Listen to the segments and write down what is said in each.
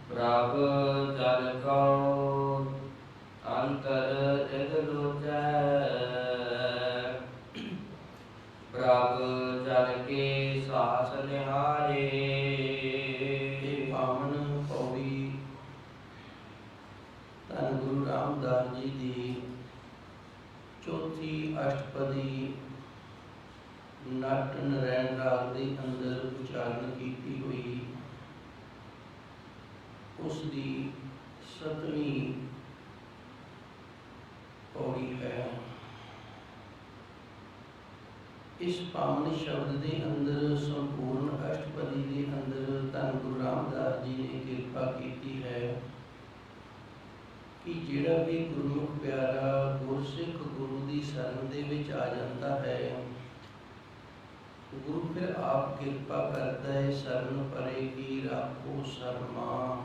ਪ੍ਰਭ ਜਲ ਕਉ ਅੰਤਰ ਤਿਲ ਲੋਚੈ। ਪ੍ਰਭ ਜਲ ਕੇ ਸਾਸ ਨਿਹਾਰੇ। ਇਹ ਪਾਵਨ ਪੌੜੀ ਧੰਨ ਗੁਰੂ ਰਾਮਦਾਸ ਜੀ ਦੀ ਚੌਥੀ ਅਸ਼ਟਪਦੀ ਨਟ ਨਰੈਣ ਰਾਗ ਦੇ ਅੰਦਰ ਉਚਾਰਨ ਕੀਤੀ ਹੋਈ ਉਸ ਦੀ 7ਵੀਂ ਪੌੜੀ ਹੈ। ਇਸ ਪਾਵਨ ਸ਼ਬਦ ਦੇ ਅੰਦਰ ਸੰਪੂਰਨ ਅਸ਼ਟਪਦੀ ਦੇ ਅੰਦਰ ਧੰਨ ਗੁਰੂ ਰਾਮਦਾਸ ਜੀ ਨੇ ਕਿਰਪਾ ਕੀਤੀ ਹੈ ਕਿ ਜਿਹੜਾ ਵੀ ਗੁਰਮੁਖ ਪਿਆਰਾ ਗੁਰਸਿੱਖ ਗੁਰੂ ਦੀ ਸ਼ਰਨ ਦੇ ਵਿੱਚ ਆ ਜਾਂਦਾ ਹੈ, ਗੁਰੂ ਫਿਰ ਆਪ ਕਿਰਪਾ ਕਰਦਾ ਹੈ। ਸ਼ਰਨ ਪਰੇ ਕੀ ਰਾਖੋ ਸ਼ਰਮਾ,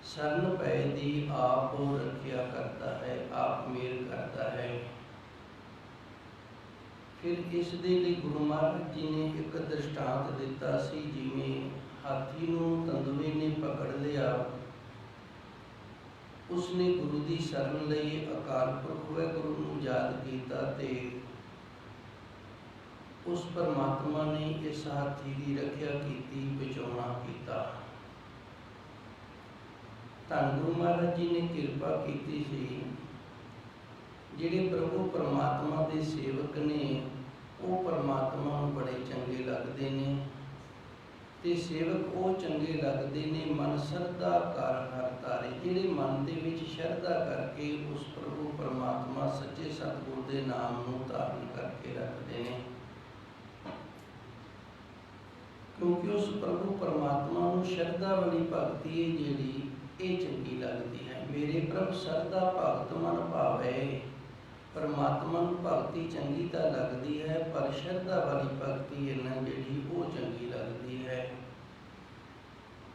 ਸ਼ਰਨ ਪੈ ਦੀ ਆਪ ਰੱਖਿਆ ਕਰਦਾ ਹੈ, ਆਪ ਮੇਲ ਕਰਦਾ ਹੈ। ਫਿਰ ਇਸ ਦੇ ਲਈ ਗੁਰੂ ਮਹਾਰਾਜ ਜੀ ਨੇ ਇੱਕ ਦ੍ਰਿਸ਼ਟਾਂਤ ਦਿੱਤਾ ਸੀ, ਜਿਵੇਂ ਹਾਥੀ ਨੂੰ ਤੰਦੂਏ ਨੇ ਪਕੜ ਲਿਆ, ਉਸਨੇ ਗੁਰੂ ਦੀ ਸ਼ਰਨ ਲਈ ਅਕਾਲ ਪੁਰਖ ਵਾਹਿਗੁਰੂ ਨੂੰ ਯਾਦ ਕੀਤਾ ਤੇ ਉਸ ਪਰਮਾਤਮਾ ਨੇ ਇਸ ਹਾਥੀ ਦੀ ਰੱਖਿਆ ਕੀਤੀ, ਬਚਾਉਣਾ ਕੀਤਾ। ਧੰਨ ਗੁਰੂ ਮਹਾਰਾਜ ਜੀ ਨੇ ਕਿਰਪਾ ਕੀਤੀ ਸੀ। ਜਿਹੜੇ ਪ੍ਰਭੂ ਪਰਮਾਤਮਾ ਦੇ ਸੇਵਕ ਨੇ ਉਹ ਪਰਮਾਤਮਾ ਨੂੰ ਬੜੇ ਚੰਗੇ ਲੱਗਦੇ ਨੇ ਤੇ ਸੇਵਕ ਉਹ ਚੰਗੇ ਲੱਗਦੇ ਨੇ ਮਨ ਸ਼ਰਧਾ ਕਰ ਹਰ ਤਾਰੇ। ਜਿਹੜੇ ਮਨ ਦੇ ਵਿੱਚ ਸ਼ਰਧਾ ਕਰਕੇ ਉਸ ਪ੍ਰਭੂ ਪਰਮਾਤਮਾ ਸੱਚੇ ਸਤਿਗੁਰ ਦੇ ਨਾਮ ਨੂੰ ਧਾਰਨ ਕਰਕੇ ਰੱਖਦੇ ਨੇ, ਕਿਉਂਕਿ ਉਸ ਪ੍ਰਭੂ ਪਰਮਾਤਮਾ ਨੂੰ ਸ਼ਰਧਾ ਵਾਲੀ ਭਗਤੀ ਹੈ ਜਿਹੜੀ ਇਹ ਚੰਗੀ ਲੱਗਦੀ ਹੈ। ਮੇਰੇ ਪ੍ਰਭ ਸ਼ਰਧਾ ਭਗਤ ਮਨ ਭਾਵੇ। ਪਰਮਾਤਮਾ ਨੂੰ ਭਗਤੀ ਚੰਗੀ ਤਾਂ ਲੱਗਦੀ ਹੈ, ਪਰ ਸ਼ਰਧਾ ਵਾਲੀ ਭਗਤੀ ਇਹਨਾਂ ਜਿਹੜੀ ਉਹ ਚੰਗੀ ਲੱਗਦੀ ਹੈ।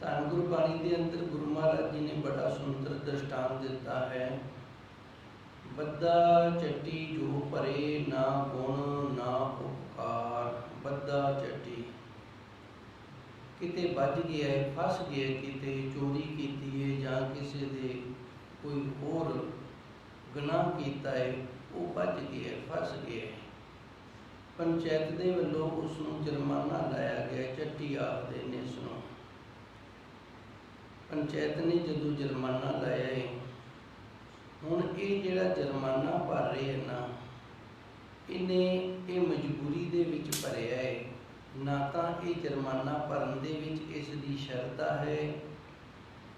ਧੰਨ ਗੁਰਬਾਣੀ ਦੇ ਅੰਦਰ ਗੁਰੂ ਮਹਾਰਾਜ ਜੀ ਨੇ ਬੜਾ ਸੁੰਦਰ ਦ੍ਰਿਸ਼ਟਾਂਤ ਦਿੱਤਾ ਹੈ। ਬੱਧਾ ਚੱਟੀ ਜੋ ਭਰੇ, ਨਾ ਗੁਣ ਨਾ ਉਪਕਾਰ। ਬੱਧਾ ਚੱਟੀ, ਕਿਤੇ ਵੱਜ ਗਿਆ ਹੈ, ਫਸ ਗਿਆ, ਕਿਤੇ ਚੋਰੀ ਕੀਤੀ ਹੈ ਜਾਂ ਕਿਸੇ ਦੇ ਕੋਈ ਹੋਰ ਗੁਨਾਹ ਕੀਤਾ ਹੈ, ਉਹ ਵੱਜ ਗਿਆ, ਫਸ ਗਿਆ। ਪੰਚਾਇਤ ਦੇ ਵੱਲੋਂ ਉਸ ਨੂੰ ਜੁਰਮਾਨਾ ਲਾਇਆ ਗਿਆ, ਚੱਟੀ ਆਖਦੇ ਨੇ ਇਸ ਨੂੰ। ਪੰਚਾਇਤ ਨੇ ਜਦੋਂ ਜੁਰਮਾਨਾ ਲਾਇਆ ਹੈ, ਹੁਣ ਇਹ ਜਿਹੜਾ ਜੁਰਮਾਨਾ ਭਰ ਰਹੇ ਨਾ, ਇਹਨੇ ਇਹ ਮਜਬੂਰੀ ਦੇ ਵਿੱਚ ਭਰਿਆ ਹੈ। ਨਾ ਤਾਂ ਇਹ ਜੁਰਮਾਨਾ ਭਰਨ ਦੇ ਵਿੱਚ ਇਸ ਦੀ ਸ਼ਰਧਾ ਹੈ,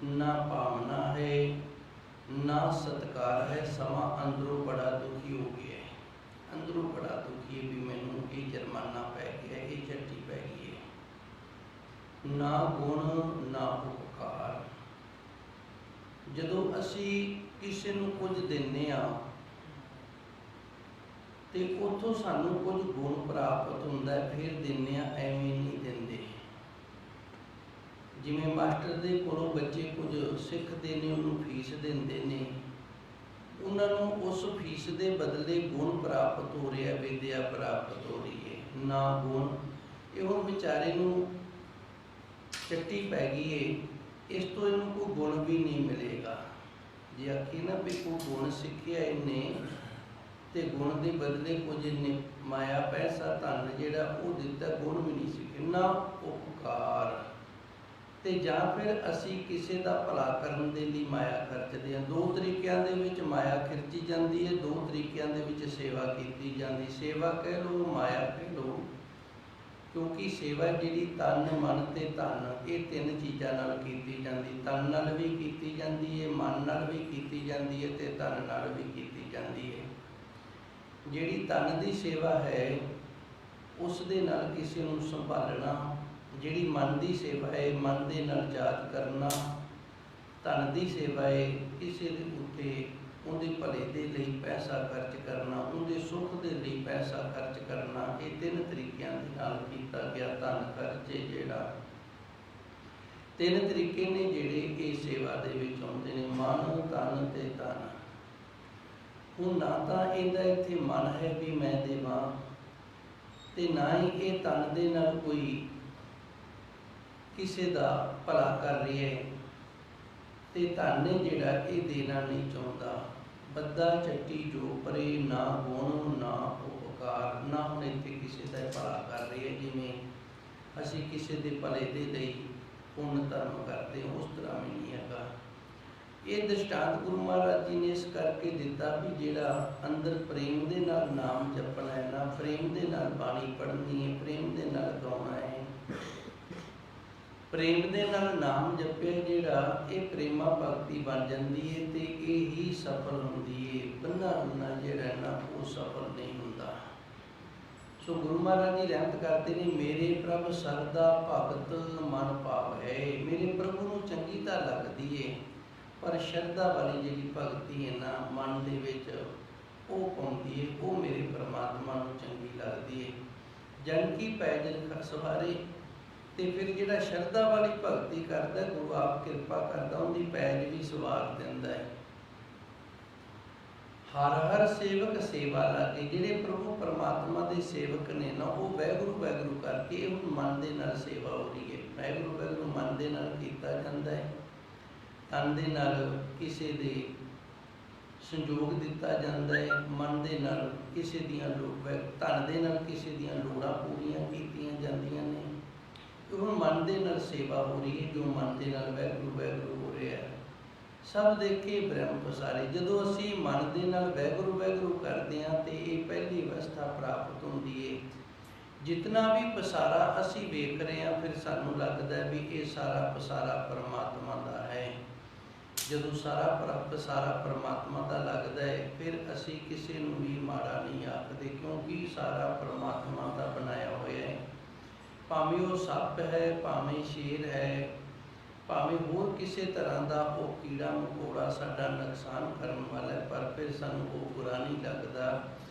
ਨਾ ਭਾਵਨਾ ਹੈ, ਨਾ ਸਤਿਕਾਰ ਹੈ। ਸਮਾਂ ਅੰਦਰੋਂ ਬੜਾ ਦੁਖੀ ਹੋ ਗਿਆ ਹੈ, ਅੰਦਰੋਂ ਬੜਾ ਦੁਖੀ ਹੈ ਵੀ ਮੈਨੂੰ ਇਹ ਜੁਰਮਾਨਾ ਪੈ ਗਿਆ, ਇਹ ਚੱਟੀ ਪੈ ਗਈ ਹੈ। ਨਾ ਗੁਣ ਨਾ ਉਪਕਾਰ। ਜਦੋਂ ਅਸੀਂ ਕਿਸੇ ਨੂੰ ਕੁਝ ਦਿੰਦੇ ਹਾਂ ਤੇ ਉੱਥੋਂ ਸਾਨੂੰ ਕੁਝ ਗੁਣ ਪ੍ਰਾਪਤ ਹੁੰਦਾ ਹੈ, ਫਿਰ ਦਿੰਦੇ ਹਾਂ, ਐਵੇਂ ਨਹੀਂ ਦਿੰਦੇ। ਜਿਵੇਂ ਮਾਸਟਰ ਦੇ ਕੋਲੋਂ ਬੱਚੇ ਕੁਝ ਸਿੱਖਦੇ ਨੇ, ਉਹਨੂੰ ਫੀਸ ਦਿੰਦੇ ਨੇ, ਉਹਨਾਂ ਨੂੰ ਉਸ ਫੀਸ ਦੇ ਬਦਲੇ ਗੁਣ ਪ੍ਰਾਪਤ ਹੋ ਰਿਹਾ, ਵਿਦਿਆ ਪ੍ਰਾਪਤ ਹੋ ਰਹੀ ਹੈ। ਨਾ ਗੁਣ, ਇਹ ਹੁਣ ਵਿਚਾਰੇ ਨੂੰ ਚੱਟੀ ਪੈ ਗਈ ਹੈ, ਇਸ ਤੋਂ ਇਹਨੂੰ ਕੋਈ ਗੁਣ ਵੀ ਨਹੀਂ ਮਿਲੇਗਾ। ਜੇ ਆਖੀ ਨਾ ਵੀ ਕੋਈ ਗੁਣ ਸਿੱਖਿਆ ਇਹਨੇ ਤੇ ਗੁਣ ਦੇ ਬਦਲੇ ਕੁਝ ਇਹਨੇ ਮਾਇਆ ਪੈਸਾ ਧਨ ਜਿਹੜਾ ਉਹ ਦਿੱਤਾ, ਗੁਣ ਵੀ ਨਹੀਂ ਸਿੱਖੇ। ਨਾ ਉਪਕਾਰ, ਤੇ ਜਾਂ ਫਿਰ ਅਸੀਂ ਕਿਸੇ ਦਾ ਭਲਾ ਕਰਨ ਦੇ ਲਈ ਮਾਇਆ ਖਰਚਦੇ ਹਾਂ। ਦੋ ਤਰੀਕਿਆਂ ਦੇ ਵਿੱਚ ਮਾਇਆ ਖਰਚੀ ਜਾਂਦੀ ਹੈ, ਦੋ ਤਰੀਕਿਆਂ ਦੇ ਵਿੱਚ ਸੇਵਾ ਕੀਤੀ ਜਾਂਦੀ। ਸੇਵਾ ਕਹਿ ਲਓ, ਮਾਇਆ ਕਹਿ ਲਓ, ਕਿਉਂਕਿ ਸੇਵਾ ਜਿਹੜੀ ਤਨ ਮਨ ਤੇ ਧਨ, ਇਹ ਤਿੰਨ ਚੀਜ਼ਾਂ ਨਾਲ ਕੀਤੀ ਜਾਂਦੀ। ਤਨ ਨਾਲ ਵੀ ਕੀਤੀ ਜਾਂਦੀ ਹੈ, ਮਨ ਨਾਲ ਵੀ ਕੀਤੀ ਜਾਂਦੀ ਹੈ ਤੇ ਧਨ ਨਾਲ ਵੀ ਕੀਤੀ ਜਾਂਦੀ ਹੈ। ਜਿਹੜੀ ਤਨ ਦੀ ਸੇਵਾ ਹੈ ਉਸ ਦੇ ਨਾਲ ਕਿਸੇ ਨੂੰ ਸੰਭਾਲਣਾ, ਜਿਹੜੀ ਮਨ ਦੀ ਸੇਵਾ ਹੈ ਮਨ ਦੇ ਨਾਲ ਯਾਦ ਕਰਨਾ, ਧਨ ਦੀ ਸੇਵਾ ਹੈ ਕਿਸੇ ਦੇ ਉੱਤੇ ਉਹਦੇ ਭਲੇ ਦੇ ਲਈ ਪੈਸਾ ਖਰਚ ਕਰਨਾ, ਉਹਦੇ ਸੁੱਖ ਦੇ ਲਈ ਪੈਸਾ ਖਰਚ ਕਰਨਾ। ਇਹ ਤਿੰਨ ਤਰੀਕਿਆਂ ਦੇ ਨਾਲ ਕੀਤਾ ਗਿਆ ਧਨ ਖਰਚੇ। ਜਿਹੜਾ ਤਿੰਨ ਤਰੀਕੇ ਨੇ ਜਿਹੜੇ ਇਹ ਸੇਵਾ ਦੇ ਵਿੱਚ ਆਉਂਦੇ ਨੇ, ਮਨ ਧਨ ਤੇ ਧਨ। ਹੁਣ ਨਾ ਤਾਂ ਇਹਦਾ ਇੱਥੇ ਮਨ ਹੈ ਵੀ ਮੈਂ ਦੇਵਾਂ, ਤੇ ਨਾ ਹੀ ਇਹ ਧਨ ਦੇ ਨਾਲ ਕੋਈ ਕਿਸੇ ਦਾ ਭਲਾ ਕਰ ਰਹੀ ਹੈ। ਤੇ ਧਨ ਨੇ ਜਿਹੜਾ ਇਹ ਦੇਣਾ ਨਹੀਂ ਚਾਹੁੰਦਾ। ਬੱਦਾ ਚੱਟੀ ਜੋ ਪਰੇ, ਨਾ ਗੁਣ ਨਾ ਉਪਕਾਰ। ਨਾ ਹੁਣ ਇੱਥੇ ਕਿਸੇ ਦਾ ਭਲਾ ਕਰ ਰਹੇ ਹੈ, ਜਿਵੇਂ ਅਸੀਂ ਕਿਸੇ ਦੇ ਭਲੇ ਦੇ ਲਈ ਪੁੰਨ ਧਰਮ ਕਰਦੇ ਹਾਂ, ਉਸ ਤਰ੍ਹਾਂ ਵੀ ਨਹੀਂ ਹੈਗਾ। ਇਹ ਦ੍ਰਿਸ਼ਟਾਂਤ ਗੁਰੂ ਮਹਾਰਾਜ ਜੀ ਨੇ ਇਸ ਕਰਕੇ ਦਿੱਤਾ ਵੀ ਜਿਹੜਾ ਅੰਦਰ ਪ੍ਰੇਮ ਦੇ ਨਾਲ ਨਾਮ ਜਪਣਾ ਹੈ ਨਾ, ਪ੍ਰੇਮ ਦੇ ਨਾਲ ਬਾਣੀ ਪੜ੍ਹਨੀ ਹੈ, ਪ੍ਰੇਮ ਦੇ ਨਾਲ ਗਾਉਣਾ ਹੈ, ਪ੍ਰੇਮ ਦੇ ਨਾਲ ਨਾਮ ਜਪਿਆ ਜਿਹੜਾ, ਇਹ ਪ੍ਰੇਮਾ ਭਗਤੀ ਬਣ ਜਾਂਦੀ ਹੈ ਤੇ ਇਹ ਹੀ ਸਫਲ ਹੁੰਦੀ ਹੈ। ਬੰਨਾ ਬੰਨਾ ਜਿਹੜਾ ਨਾ ਉਹ ਸਫਲ ਨਹੀਂ ਹੁੰਦਾ। ਸੋ ਗੁਰੂ ਮਹਾਰਾਜ ਜੀ ਰਹਿਮਤ ਕਰਦੇ ਨੇ, ਮੇਰੇ ਪ੍ਰਭ ਸਰਦਾ ਭਗਤ ਮਨ ਭਾਵ ਹੈ। ਮੇਰੇ ਪ੍ਰਭੂ ਨੂੰ ਚੰਗੀ ਤਾਂ ਲੱਗਦੀ ਹੈ, ਪਰ ਸ਼ਰਧਾ ਵਾਲੀ ਜਿਹੜੀ ਭਗਤੀ ਹੈ ਨਾ ਮਨ ਦੇ ਵਿੱਚ, ਉਹ ਪਾਉਂਦੀ ਹੈ, ਉਹ ਮੇਰੇ ਪਰਮਾਤਮਾ ਨੂੰ ਚੰਗੀ ਲੱਗਦੀ ਹੈ। ਜਨ ਕੀ ਪੈਜਨ ਸਵਾਰੇ। ਤੇ ਫਿਰ ਜਿਹੜਾ ਸ਼ਰਧਾ ਵਾਲੀ ਭਗਤੀ ਕਰਦਾ, ਗੁਰੂ ਆਪ ਕਿਰਪਾ ਕਰਦਾ, ਉਹਦੀ ਪੈਜ ਵੀ ਸਵਾਰ ਦਿੰਦਾ ਹੈ। ਹਰ ਹਰ ਸੇਵਕ ਸੇਵਾ ਲਾਗੇ। ਜਿਹੜੇ ਪ੍ਰਭੂ ਪਰਮਾਤਮਾ ਦੇ ਸੇਵਕ ਨੇ ਨਾ, ਉਹ ਵਾਹਿਗੁਰੂ ਵਾਹਿਗੁਰੂ ਕਰਕੇ ਹੁਣ ਮਨ ਦੇ ਨਾਲ ਸੇਵਾ ਹੋ ਰਹੀ ਹੈ। ਵਾਹਿਗੁਰੂ ਵਾਹਿਗੁਰੂ ਮਨ ਦੇ ਨਾਲ ਕੀਤਾ ਜਾਂਦਾ ਹੈ। ਤਨ ਦੇ ਨਾਲ ਕਿਸੇ ਦੇ ਸੰਯੋਗ ਦਿੱਤਾ ਜਾਂਦਾ ਹੈ, ਮਨ ਦੇ ਨਾਲ ਕਿਸੇ ਦੀਆਂ ਧਨ ਦੇ ਨਾਲ ਕਿਸੇ ਦੀਆਂ ਲੋੜਾਂ ਪੂਰੀਆਂ ਕੀਤੀਆਂ ਜਾਂਦੀਆਂ ਨੇ। ਹੁਣ ਮਨ ਦੇ ਨਾਲ ਸੇਵਾ ਹੋ ਰਹੀ ਹੈ, ਜੋ ਮਨ ਦੇ ਨਾਲ ਵਾਹਿਗੁਰੂ ਵਾਹਿਗੁਰੂ ਹੋ ਰਿਹਾ ਹੈ। ਸਭ ਦੇਖੇ ਬ੍ਰਹਮ ਪਸਾਰੇ। ਜਦੋਂ ਅਸੀਂ ਮਨ ਦੇ ਨਾਲ ਵਾਹਿਗੁਰੂ ਵਾਹਿਗੁਰੂ ਕਰਦੇ ਹਾਂ ਤੇ ਇਹ ਪਹਿਲੀ ਅਵਸਥਾ ਪ੍ਰਾਪਤ ਹੁੰਦੀ ਹੈ। ਜਿਤਨਾ ਵੀ ਪਸਾਰਾ ਅਸੀਂ ਵੇਖ ਰਹੇ ਹਾਂ, ਫਿਰ ਸਾਨੂੰ ਲੱਗਦਾ ਵੀ ਇਹ ਸਾਰਾ ਪਸਾਰਾ ਪਰਮਾਤਮਾ ਦਾ ਹੈ। ਜਦੋਂ ਸਾਰਾ ਪਸਾਰਾ ਪਰਮਾਤਮਾ ਦਾ ਲੱਗਦਾ ਹੈ, ਫਿਰ ਅਸੀਂ ਕਿਸੇ ਨੂੰ ਵੀ ਮਾੜਾ ਨਹੀਂ ਆਖਦੇ, ਕਿਉਂਕਿ ਸਾਰਾ ਪਰਮਾਤਮਾ ਦਾ ਬਣਾਇਆ ਹੋਇਆ ਹੈ। ਭਾਵੇਂ ਉਹ ਸੱਪ ਹੈ, ਭਾਵੇਂ ਸ਼ੇਰ ਹੈ, ਭਾਵੇਂ ਹੋਰ ਕਿਸੇ ਤਰ੍ਹਾਂ ਦਾ ਉਹ ਕੀੜਾ ਮਕੌੜਾ ਸਾਡਾ ਨੁਕਸਾਨ ਕਰਨ ਵਾਲਾ ਹੈ, ਪਰ ਫਿਰ ਸਾਨੂੰ ਉਹ ਬੁਰਾ ਨਹੀਂ ਲੱਗਦਾ,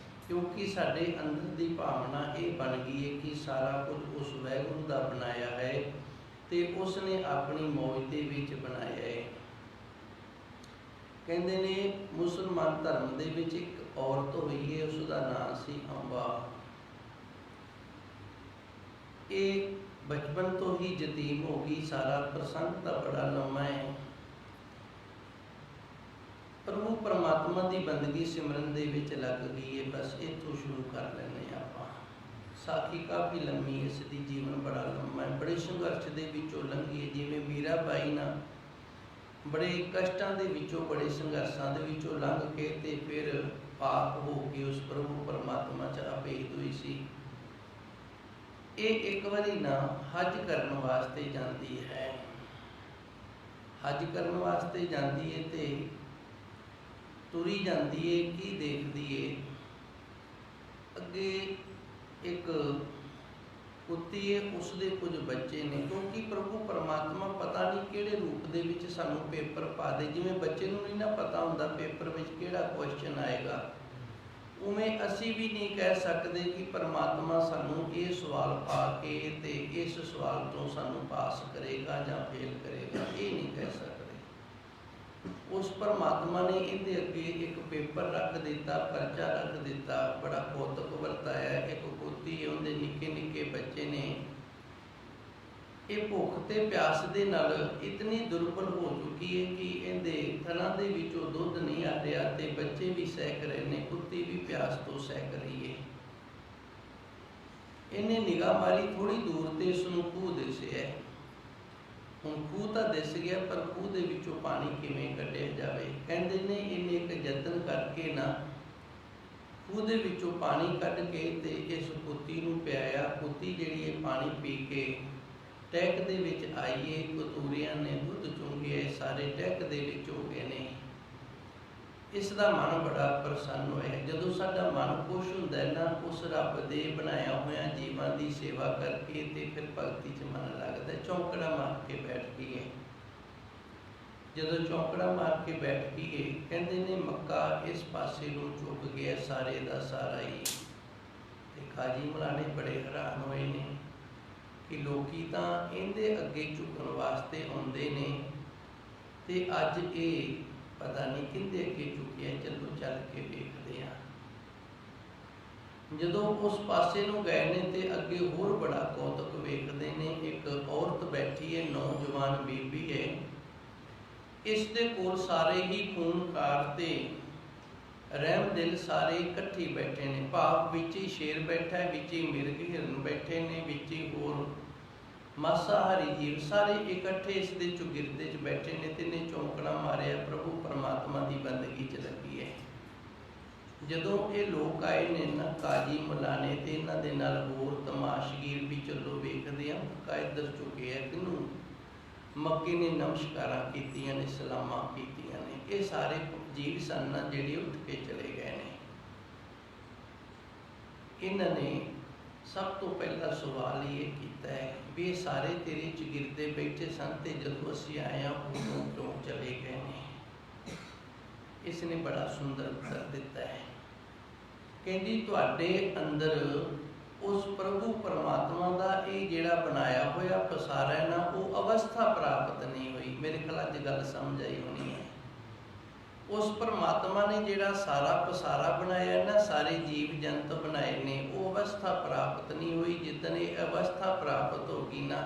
ਕਿਉਂਕਿ ਸਾਡੇ ਅੰਦਰ ਦੀ ਭਾਵਨਾ ਇਹ ਬਣ ਗਈ ਹੈ ਕਿ ਸਾਰਾ ਕੁਝ ਉਸ ਵਾਹਿਗੁਰੂ ਦਾ ਬਣਾਇਆ ਹੈ ਤੇ ਉਸ ਨੇ ਆਪਣੀ ਮੌਜ ਦੇ ਵਿੱਚ ਬਣਾਇਆ ਹੈ। ਕਹਿੰਦੇ ਨੇ ਮੁਸਲਮਾਨ ਧਰਮ ਦੇ ਵਿੱਚ ਇੱਕ ਔਰਤ ਹੋਈ ਹੈ, ਉਸ ਦਾ ਨਾਂ ਸੀ ਅੰਬਾ। ਇਹ ਬਚਪਨ ਤੋਂ ਹੀ ਯਤੀਮ ਹੋ ਗਈ। ਸਾਰਾ ਪ੍ਰਸੰਗ ਤਾਂ ਬੜਾ ਲੰਮਾ ਹੈ। ਪ੍ਰਭੂ ਪਰਮਾਤਮਾ ਦੀ ਬੰਦਗੀ ਸਿਮਰਨ ਦੇ ਵਿੱਚ ਲੱਗ ਗਈ ਹੈ। ਬਸ ਇੱਥੋਂ ਸ਼ੁਰੂ ਕਰ ਲੈਂਦੇ ਹਾਂ ਆਪਾਂ। ਸਾਖੀ ਕਾਫੀ ਲੰਮੀ, ਇਸ ਦੀ ਜੀਵਨ ਬੜਾ ਲੰਮਾ ਹੈ। ਬੜੇ ਸੰਘਰਸ਼ ਦੇ ਵਿੱਚੋਂ ਲੰਘੀ ਹੈ। ਜਿਵੇਂ ਮੀਰਾ ਬਾਈ ਨਾ ਬੜੇ ਕਸ਼ਟਾਂ ਦੇ ਵਿੱਚੋਂ, ਬੜੇ ਸੰਘਰਸ਼ਾਂ ਦੇ ਵਿੱਚੋਂ ਲੰਘ ਕੇ ਤੇ ਫਿਰ ਪਾਕ ਹੋ ਕੇ ਉਸ ਪ੍ਰਭੂ ਪਰਮਾਤਮਾ 'ਚ ਅਭੇਦ ਹੋਈ ਸੀ। ਇਹ ਇੱਕ ਵਾਰੀ ਨਾ ਹੱਜ ਕਰਨ ਵਾਸਤੇ ਜਾਂਦੀ ਹੈ। ਹੱਜ ਕਰਨ ਵਾਸਤੇ ਜਾਂਦੀ ਹੈ ਤੇ ਤੁਰੀ ਜਾਂਦੀ ਹੈ। ਕੀ ਦੇਖਦੀ ਹੈ? ਅੱਗੇ ਇੱਕ ਕੁੱਤੀ ਹੈ, ਉਸਦੇ ਕੁਝ ਬੱਚੇ ਨੇ। ਕਿਉਂਕਿ ਪ੍ਰਭੂ ਪਰਮਾਤਮਾ ਪਤਾ ਨਹੀਂ ਕਿਹੜੇ ਰੂਪ ਦੇ ਵਿੱਚ ਸਾਨੂੰ ਪੇਪਰ ਪਾ ਦੇ। ਜਿਵੇਂ ਬੱਚੇ ਨੂੰ ਨਹੀਂ ਨਾ ਪਤਾ ਹੁੰਦਾ ਪੇਪਰ ਵਿੱਚ ਕਿਹੜਾ ਕੁਐਸਚਨ ਆਏਗਾ, ਉਵੇਂ ਅਸੀਂ ਵੀ ਨਹੀਂ ਕਹਿ ਸਕਦੇ ਕਿ ਪਰਮਾਤਮਾ ਸਾਨੂੰ ਇਹ ਸਵਾਲ ਪਾ ਕੇ ਤੇ ਇਸ ਸਵਾਲ ਤੋਂ ਸਾਨੂੰ ਪਾਸ ਕਰੇਗਾ ਜਾਂ ਫੇਲ ਕਰੇਗਾ, ਇਹ ਨਹੀਂ ਕਹਿ ਸਕਦੇ। ਉਸ ਪਰਮਾਤਮਾ ਨੇ ਇਹਦੇ ਅੱਗੇ ਇੱਕ ਪੇਪਰ ਰੱਖ ਦਿੱਤਾ, ਪਰਚਾ ਰੱਖ ਦਿੱਤਾ, ਬੜਾ ਕੌਤਕ ਵਰਤਾਇਆ। ਇੱਕ ਕੁੱਤੀ, ਉਹਦੇ ਨਿੱਕੇ ਨਿੱਕੇ ਬੱਚੇ ਨੇ। ਇਹ ਭੁੱਖ ਤੇ ਪਿਆਸ ਦੇ ਨਾਲ ਇਤਨੀ ਦੁਰਬਲ ਹੋ ਚੁੱਕੀ ਹੈ ਕਿ ਇਹਦੇ ਥਣਾਂ ਦੇ ਵਿੱਚੋਂ ਦੁੱਧ ਨਹੀਂ ਆ ਰਿਹਾ ਤੇ ਬੱਚੇ ਵੀ ਸਹਿਕ ਰਹੇ ਨੇ, ਕੁੱਤੀ ਵੀ ਪਿਆਸ ਤੋਂ ਸਹਿਕ ਰਹੀ ਹੈ। ਇਹਨੇ ਨਿਗਾਹ ਮਾਰੀ, ਥੋੜੀ ਦੂਰ ਤੇ ਉਸਨੂੰ ਖੂਹ ਦਿਸਿਆ। ਹੁਣ ਖੂਹ ਤਾਂ ਦਿਸ ਗਿਆ, ਪਰ ਖੂਹ ਦੇ ਵਿੱਚੋਂ ਪਾਣੀ ਕਿਵੇਂ ਕੱਢਿਆ ਜਾਵੇ? ਕਹਿੰਦੇ ਨੇ ਇਹਨੇ ਇੱਕ ਯਤਨ ਕਰਕੇ ਨਾ ਖੂਹ ਦੇ ਵਿੱਚੋਂ ਪਾਣੀ ਕੱਢ ਕੇ ਤੇ ਇਸ ਕੁੱਤੀ ਨੂੰ ਪਿਆਇਆ। ਕੁੱਤੀ ਜਿਹੜੀ ਹੈ ਪਾਣੀ ਪੀ ਕੇ ਟੈਕ ਦੇ ਵਿੱਚ ਆਈਏ। ਕਤੂਰਿਆਂ ਨੇ ਦੁੱਧ ਚੁੰਗਿਆ, ਸਾਰੇ ਟੈਕ ਦੇ ਵਿੱਚ ਹੋ ਗਏ ਨੇ। ਇਸ ਦਾ ਮਨ ਬੜਾ ਪ੍ਰਸੰਨ ਹੋਇਆ। ਜਦੋਂ ਸਾਡਾ ਮਨ ਖੁਸ਼ ਹੁੰਦਾ ਨਾ ਉਸ ਰੱਬ ਦੇ ਬਣਾਇਆ ਹੋਇਆ ਜੀਵਾਂ ਦੀ ਸੇਵਾ ਕਰਕੇ, ਤੇ ਫਿਰ ਭਗਤੀ 'ਚ ਮਨ ਲੱਗਦਾ। ਚੌਂਕੜਾ ਮਾਰ ਕੇ ਬੈਠ ਗਈ ਹੈ। ਜਦੋਂ ਚੌਂਕੜਾ ਮਾਰ ਕੇ ਬੈਠ ਗਈ ਹੈ, ਕਹਿੰਦੇ ਨੇ ਮੱਕਾ ਇਸ ਪਾਸੇ ਨੂੰ ਝੁਕ ਗਿਆ, ਸਾਰੇ ਦਾ ਸਾਰਾ ਹੀ। ਤੇ ਕਾਜੀ ਮਲਾਣੇ ਬੜੇ ਹੈਰਾਨ ਹੋਏ ਨੇ ਕਿ ਲੋਕੀ ਤਾਂ ਇਹਦੇ ਅੱਗੇ ਝੁਕਣ ਵਾਸਤੇ ਆਉਂਦੇ ਨੇ ਤੇ ਅੱਜ ਇਹ ਪਤਾ ਨਹੀਂ ਕਿਹਦੇ ਅੱਗੇ ਝੁਕਿਆ। ਚਲੋ ਚੱਲ ਕੇ ਵੇਖਦੇ ਹਾਂ। ਜਦੋਂ ਉਸ ਪਾਸੇ ਨੂੰ ਗਏ ਨੇ ਤੇ ਅੱਗੇ ਹੋਰ ਬੜਾ ਕੌਤਕ ਵੇਖਦੇ ਨੇ। ਇੱਕ ਔਰਤ ਬੈਠੀ ਹੈ, ਨੌਜਵਾਨ ਬੀਬੀ ਹੈ। ਇਸ ਦੇ ਕੋਲ ਸਾਰੇ ਹੀ ਖੂਨਕਾਰ ਤੇ ਰਹਿਮ ਦਿਲ ਸਾਰੇ ਇਕੱਠੇ ਬੈਠੇ ਨੇ। ਭਾਵ ਵਿੱਚ ਹੀ ਸ਼ੇਰ ਬੈਠਾ ਹੈ, ਵਿੱਚ ਹੀ ਮਿਰਗ ਹਿਰਨ ਬੈਠੇ ਨੇ, ਵਿੱਚ ਹੀ ਹੋਰ ਮਾਸਾਹਾਰੀ ਜੀਵ ਸਾਰੇ ਇਕੱਠੇ ਇਸ ਦੇ ਚੁਗਿਰਦੇ 'ਚ ਬੈਠੇ ਨੇ ਤੇ ਇਹਨੇ ਚੌਂਕੜਾ ਮਾਰਿਆ ਪ੍ਰਭੂ ਪਰਮਾਤਮਾ ਦੀ ਬੰਦਗੀ 'ਚ ਲੱਗੀ ਹੈ। ਜਦੋਂ ਇਹ ਲੋਕ ਆਏ ਨੇ ਨਾ ਕਾਜੀ ਮਲਾਣੇ ਤੇ ਇਹਨਾਂ ਦੇ ਨਾਲ ਹੋਰ ਤਮਾਸ਼ਗੀਰ ਵੀ ਚਲੋ ਵੇਖਦੇ ਆ ਕਾ ਇੱਧਰ ਚੁੱਕੇ ਆ ਕਿਹਨੂੰ ਮੱਕੇ ਨੇ ਨਮਸਕਾਰਾਂ ਕੀਤੀਆਂ ਨੇ, ਸਲਾਮਾਂ ਕੀਤੀਆਂ ਨੇ। ਇਹ ਸਾਰੇ ਜੀਵ ਸਨ ਜਿਹੜੇ ਉੱਠ ਕੇ ਚਲੇ ਗਏ ਨੇ। ਇਹਨਾਂ ਨੇ ਸਭ ਤੋਂ ਪਹਿਲਾ ਸਵਾਲ ਇਹ ਕੀਤਾ ਹੈ ਵੀ ਇਹ ਸਾਰੇ ਤੇਰੇ ਚੁਗਿਰਦੇ ਬੈਠੇ ਸਨ ਤੇ ਜਦੋਂ ਅਸੀਂ ਆਏ ਹਾਂ ਉਦੋਂ ਕਿਉਂ ਚਲੇ ਗਏ ਨੇ। ਇਸ ਨੇ ਬੜਾ ਸੁੰਦਰ ਉੱਤਰ ਦਿੱਤਾ ਹੈ। ਕਹਿੰਦੀ ਤੁਹਾਡੇ ਅੰਦਰ ਉਸ ਪ੍ਰਭੂ ਪਰਮਾਤਮਾ ਦਾ ਇਹ ਜਿਹੜਾ ਬਣਾਇਆ ਹੋਇਆ ਪਸਾਰਾ ਹੈ ਨਾ ਉਹ ਅਵਸਥਾ ਪ੍ਰਾਪਤ ਨਹੀਂ ਹੋਈ। ਮੇਰੇ ਖਿਆਲ ਅੱਜ ਗੱਲ ਸਮਝ ਆਈ ਹੋਣੀ ਹੈ। ਉਸ ਪਰਮਾਤਮਾ ਨੇ ਜਿਹੜਾ ਸਾਰਾ ਪਸਾਰਾ ਬਣਾਇਆ ਨਾ, ਸਾਰੇ ਜੀਵ ਜੰਤ ਬਣਾਏ ਨੇ, ਉਹ ਅਵਸਥਾ ਪ੍ਰਾਪਤ ਨਹੀਂ ਹੋਈ। ਜਿੱਦਣ ਇਹ ਅਵਸਥਾ ਪ੍ਰਾਪਤ ਹੋ ਗਈ ਨਾ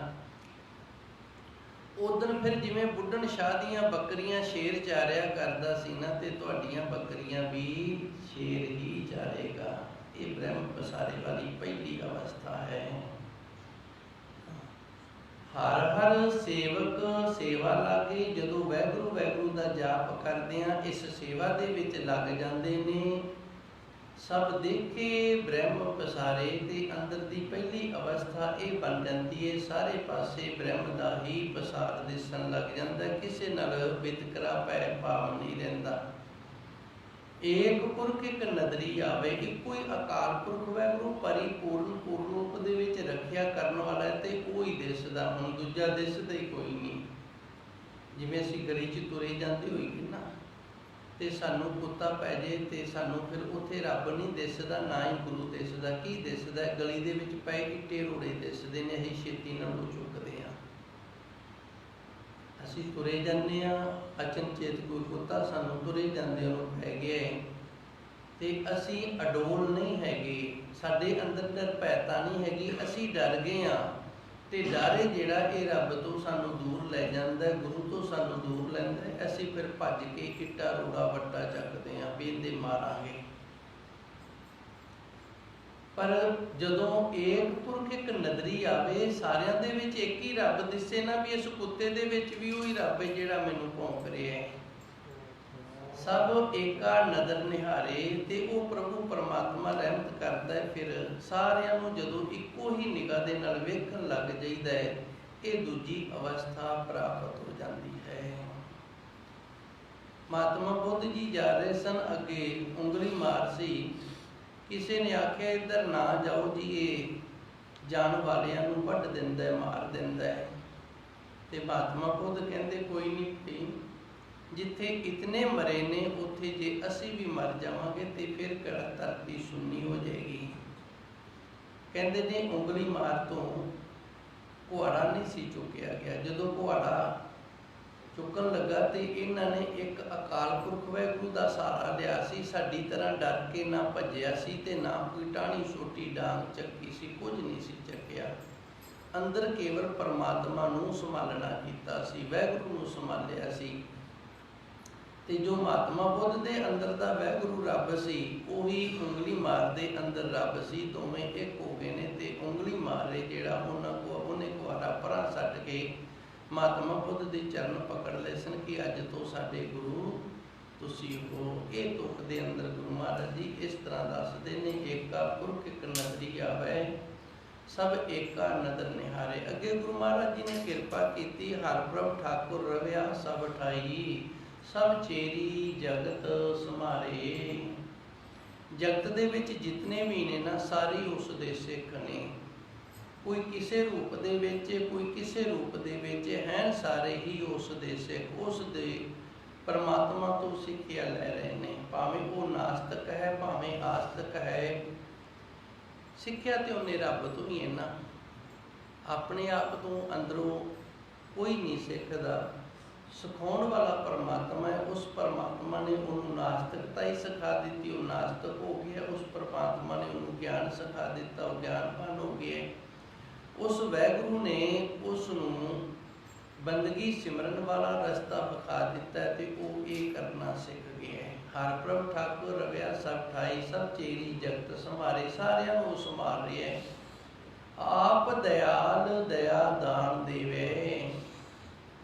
ਉਦਣ ਫਿਰ ਜਿਵੇਂ ਬੁੱਢਣ ਸ਼ਾਹ ਦੀਆਂ ਬੱਕਰੀਆਂ ਸ਼ੇਰ ਚਾਰਿਆ ਕਰਦਾ ਸੀ ਨਾ ਤੇ ਤੁਹਾਡੀਆਂ ਬੱਕਰੀਆਂ ਵੀ ਸ਼ੇਰ ਹੀ ਚਾਰੇਗਾ। ਇਹ ਬ੍ਰਹਮ ਪਸਾਰੇ ਵਾਲੀ ਪਹਿਲੀ ਅਵਸਥਾ ਹੈ। ਹਰ ਹਰ ਸੇਵਕ ਸੇਵਾ ਲਾਗੇ। ਜਦੋਂ ਵਾਹਿਗੁਰੂ ਵਾਹਿਗੁਰੂ ਦਾ ਜਾਪ ਕਰਦੇ ਆ ਇਸ ਸੇਵਾ ਦੇ ਵਿੱਚ ਲੱਗ ਜਾਂਦੇ ਨੇ। ਸਭ ਦੇਖੇ ਬ੍ਰਹਮ ਪਸਾਰੇ ਤੇ ਅੰਦਰ ਦੀ ਪਹਿਲੀ ਅਵਸਥਾ ਇਹ ਬਣ ਜਾਂਦੀ ਹੈ ਸਾਰੇ ਪਾਸੇ ਬ੍ਰਹਮ ਦਾ ਹੀ ਪਸਾਰ ਦਿਸਣ ਲੱਗ ਜਾਂਦਾ। ਕਿਸੇ ਨਾਲ ਵਿਤਕਰਾ ਪੈ ਭਾਵ ਨਹੀਂ ਰਹਿੰਦਾ। ਏਕ ਪੁਰਖ ਇੱਕ ਨਦਰੀ ਆਵੇ। ਇੱਕੋ ਹੀ ਅਕਾਲ ਪੁਰਖ ਵਾਹਿਗੁਰੂ ਪਰਿਪੂਰਨ ਪੂਰਨ ਰੂਪ ਦੇ ਵਿੱਚ ਰੱਖਿਆ ਕਰਨ ਵਾਲਾ ਹੈ ਤੇ ਉਹ ਹੀ ਦਿਸਦਾ। ਹੁਣ ਦੂਜਾ ਦਿਸਦਾ ਹੀ ਕੋਈ ਨਹੀਂ। ਜਿਵੇਂ ਅਸੀਂ ਗਲੀ 'ਚ ਤੁਰੇ ਜਾਂਦੇ ਹੋਈਏ ਨਾ ਤੇ ਸਾਨੂੰ ਕੁੱਤਾ ਪੈ ਜੇ ਤੇ ਸਾਨੂੰ ਫਿਰ ਉੱਥੇ ਰੱਬ ਨਹੀਂ ਦਿਸਦਾ, ਨਾ ਹੀ ਗੁਰੂ ਦਿਸਦਾ। ਕੀ ਦਿਸਦਾ? ਗਲੀ ਦੇ ਵਿੱਚ ਪਏ ਇੱਟੇ ਰੋੜੇ ਦਿਸਦੇ ਨੇ। ਅਸੀਂ ਛੇਤੀ ਨਾਲ ਉਹ ਚੁੱਕਦੇ ਹਾਂ। ਅਸੀਂ ਤੁਰੇ ਜਾਂਦੇ ਹਾਂ, ਅਚਨਚੇਤ ਕੋਈ ਕੁੱਤਾ ਸਾਨੂੰ ਤੁਰੇ ਜਾਂਦੇ ਉਹਨੂੰ ਪੈ ਗਿਆ ਤੇ ਅਸੀਂ ਅਡੋਲ ਨਹੀਂ ਹੈਗੇ। ਸਾਡੇ ਅੰਦਰ ਨਿਰਭੈਤਾ ਨਹੀਂ ਹੈਗੀ। ਅਸੀਂ ਡਰ ਗਏ ਹਾਂ ਤੇ ਡਰ ਜਿਹੜਾ ਇਹ ਰੱਬ ਤੋਂ ਸਾਨੂੰ ਦੂਰ ਲੈ ਜਾਂਦਾ, ਗੁਰੂ ਤੋਂ ਸਾਨੂੰ ਦੂਰ ਲੈਂਦਾ। ਅਸੀਂ ਫਿਰ ਭੱਜ ਕੇ ਇੱਟਾ ਰੋੜਾ ਵੱਟਾ ਚੱਕਦੇ ਹਾਂ ਵੀ ਇਹਦੇ ਮਾਰਾਂਗੇ। ਪਰ ਜਦੋਂ ਏਕ ਪੁਰਖ ਇੱਕ ਨਦਰੀ ਆਵੇ, ਸਾਰਿਆਂ ਦੇ ਵਿੱਚ ਇੱਕ ਹੀ ਰੱਬ ਦਿਸੇ ਨਾ ਵੀ ਇਸ ਕੁੱਤੇ ਦੇ ਵਿੱਚ ਵੀ ਉਹੀ ਰੱਬ ਹੈ ਜਿਹੜਾ ਮੈਨੂੰ ਭੌਂਕ ਰਿਹਾ ਹੈ। ਸਭ ਏਕਾ ਨਦਰ ਨਿਹਾਰੇ ਤੇ ਉਹ ਪ੍ਰਭੂ ਪਰਮਾਤਮਾ ਰਹਿਮਤ ਕਰਦਾ ਹੈ। ਫਿਰ ਸਾਰਿਆਂ ਨੂੰ ਜਦੋਂ ਇੱਕੋ ਹੀ ਨਿਗਾਹ ਦੇ ਨਾਲ ਵੇਖਣ ਲੱਗ ਜਾਈਦਾ ਹੈ ਇਹ ਦੂਜੀ ਅਵਸਥਾ ਪ੍ਰਾਪਤ ਹੋ ਜਾਂਦੀ ਹੈ। ਮਹਾਤਮਾ ਬੁੱਧ ਜੀ ਜਾ ਰਹੇ ਸਨ, ਅੱਗੇ ਉਂਗਲੀ ਮਾਰ ਸੀ। ਕਿਸੇ ਨੇ ਆਖਿਆ ਇੱਧਰ ਨਾ ਜਾਓ ਜੀ, ਇਹ ਜਾਣ ਵਾਲਿਆਂ ਨੂੰ ਵੱਢ ਦਿੰਦਾ ਹੈ, ਮਾਰ ਦਿੰਦਾ ਹੈ। ਤੇ ਮਹਾਤਮਾ ਬੁੱਧ ਕਹਿੰਦੇ ਕੋਈ ਨਹੀਂ, ਜਿੱਥੇ ਇਤਨੇ ਮਰੇ ਨੇ ਉੱਥੇ ਜੇ ਅਸੀਂ ਵੀ ਮਰ ਜਾਵਾਂਗੇ ਤੇ ਫਿਰ ਕਿਹੜਾ ਧਰਤੀ ਸੁੰਨੀ ਹੋ ਜਾਏਗੀ। ਕਹਿੰਦੇ ਨੇ ਉਂਗਲੀ ਮਾਰ ਤੋਂ ਕੁਹਾੜਾ ਨਹੀਂ ਸੀ ਚੁੱਕਿਆ ਗਿਆ। ਜਦੋਂ ਕੁਹਾੜਾ ਚੁੱਕਣ ਲੱਗਾ ਤੇ ਇਹਨਾਂ ਨੇ ਇੱਕ ਅਕਾਲ ਪੁਰਖ ਵਾਹਿਗੁਰੂ ਦਾ ਸਹਾਰਾ ਲਿਆ ਸੀ। ਸਾਡੀ ਤਰ੍ਹਾਂ ਡਰ ਕੇ ਨਾ ਭੱਜਿਆ ਸੀ ਤੇ ਨਾ ਕੋਈ ਟਾਹਣੀ ਛੋਟੀ ਡਾਂਗ ਚੱਕੀ ਸੀ, ਕੁਝ ਨਹੀਂ ਸੀ ਚੱਕਿਆ। ਅੰਦਰ ਕੇਵਲ ਪਰਮਾਤਮਾ ਨੂੰ ਸੰਭਾਲਣਾ ਕੀਤਾ ਸੀ, ਵਾਹਿਗੁਰੂ ਨੂੰ ਸੰਭਾਲਿਆ ਸੀ। ਤੇ ਜੋ ਮਹਾਤਮਾ ਬੁੱਧ ਦੇ ਅੰਦਰ ਦਾ ਵਾਹਿਗੁਰੂ ਰੱਬ ਸੀ ਉਹੀ ਉਂਗਲੀ ਮਾਰ ਦੇ ਅੰਦਰ ਰੱਬ ਸੀ। ਦੋਵੇਂ ਇੱਕ ਹੋ ਗਏ ਨੇ ਤੇ ਉਂਗਲੀ ਮਾਰੇ ਜਿਹੜਾ ਉਹਨੇ ਕੁਹਾੜਾ ਪਰਾਂ ਛੱਡ ਕੇ ਮਹਾਤਮਾ ਬੁੱਧ ਦੇ ਚਰਨ ਪਕੜ ਲਏ ਸਨ ਕਿ ਅੱਜ ਤੋਂ ਸਾਡੇ ਗੁਰੂ ਤੁਸੀਂ ਹੋ। ਇਹ ਤੁਕ ਦੇ ਅੰਦਰ ਗੁਰੂ ਮਹਾਰਾਜ ਜੀ ਇਸ ਤਰ੍ਹਾਂ ਦੱਸਦੇ ਨੇ, ਏਕਾ ਪੁਰਖ ਇੱਕ ਨਦਰੀ ਆਵੇ, ਸਭ ਏਕਾ ਨਦਰ ਨਿਹਾਰੇ। ਅੱਗੇ ਗੁਰੂ ਮਹਾਰਾਜ ਜੀ ਨੇ ਕਿਰਪਾ ਕੀਤੀ, ਹਰਿ ਪ੍ਰਭ ਠਾਕੁਰ ਰਵਿਆ ਸਭ ਠਾਈ, ਸਭ ਚੇਰੀ ਜਗਤ ਸਮਾਰੇ। ਜਗਤ ਦੇ ਵਿੱਚ ਜਿਤਨੇ ਵੀ ਨੇ ਨਾ ਸਾਰੇ ਉਸ ਦੇ ਸਿੱਖ ਨੇ। ਕੋਈ ਕਿਸੇ ਰੂਪ ਦੇ ਵਿੱਚ, ਕੋਈ ਕਿਸੇ ਰੂਪ ਦੇ ਵਿੱਚ ਹੈ, ਸਾਰੇ ਹੀ ਉਸ ਦੇ ਸਿੱਖ, ਉਸ ਦੇ ਪਰਮਾਤਮਾ ਤੋਂ ਸਿੱਖਿਆ ਲੈ ਰਹੇ ਨੇ। ਭਾਵੇਂ ਉਹ ਨਾਸਤਕ ਹੈ, ਭਾਵੇਂ ਆਸਤਕ ਹੈ, ਸਿੱਖਿਆ ਤੇ ਉਹਨੇ ਰੱਬ ਤੋਂ ਹੀ ਹੈ ਨਾ। ਆਪਣੇ ਆਪ ਤੋਂ ਅੰਦਰੋਂ ਕੋਈ ਨਹੀਂ ਸਿੱਖਦਾ। ਸਿਖਾਉਣ ਵਾਲਾ ਪਰਮਾਤਮਾ ਹੈ। ਉਸ ਪਰਮਾਤਮਾ ਨੇ ਉਹਨੂੰ ਨਾਸਤਕਤਾ ਹੀ ਸਿਖਾ ਦਿੱਤੀ, ਉਹ ਨਾਸਤਕ ਹੋ ਗਿਆ। ਉਸ ਪਰਮਾਤਮਾ ਨੇ ਉਹਨੂੰ ਗਿਆਨ ਸਿਖਾ ਦਿੱਤਾ, ਉਹ ਗਿਆਨਵਾਨ ਹੋ ਗਿਆ। ਉਸ ਵਾਹਿਗੁਰੂ ਨੇ ਉਸ ਨੂੰ ਬੰਦਗੀ ਸਿਮਰਨ ਵਾਲਾ ਰਸਤਾ ਵਿਖਾ ਦਿੱਤਾ ਤੇ ਉਹ ਇਹ ਕਰਨਾ ਸਿੱਖ ਗਿਆ ਹੈ। ਹਰ ਪ੍ਰਭ ਠਾਕੁਰ ਰਵਿਆ ਸਭ ਠਾਈ, ਸਭ ਚੇਰੀ ਜਗਤ ਸੰਭਾਰੇ, ਸਾਰਿਆਂ ਨੂੰ ਸੰਭਾਲ ਰਿਹਾ ਹੈ। ਆਪ ਦਇਆਲ ਦਇਆ ਦਾਨ ਦੇਵੇ,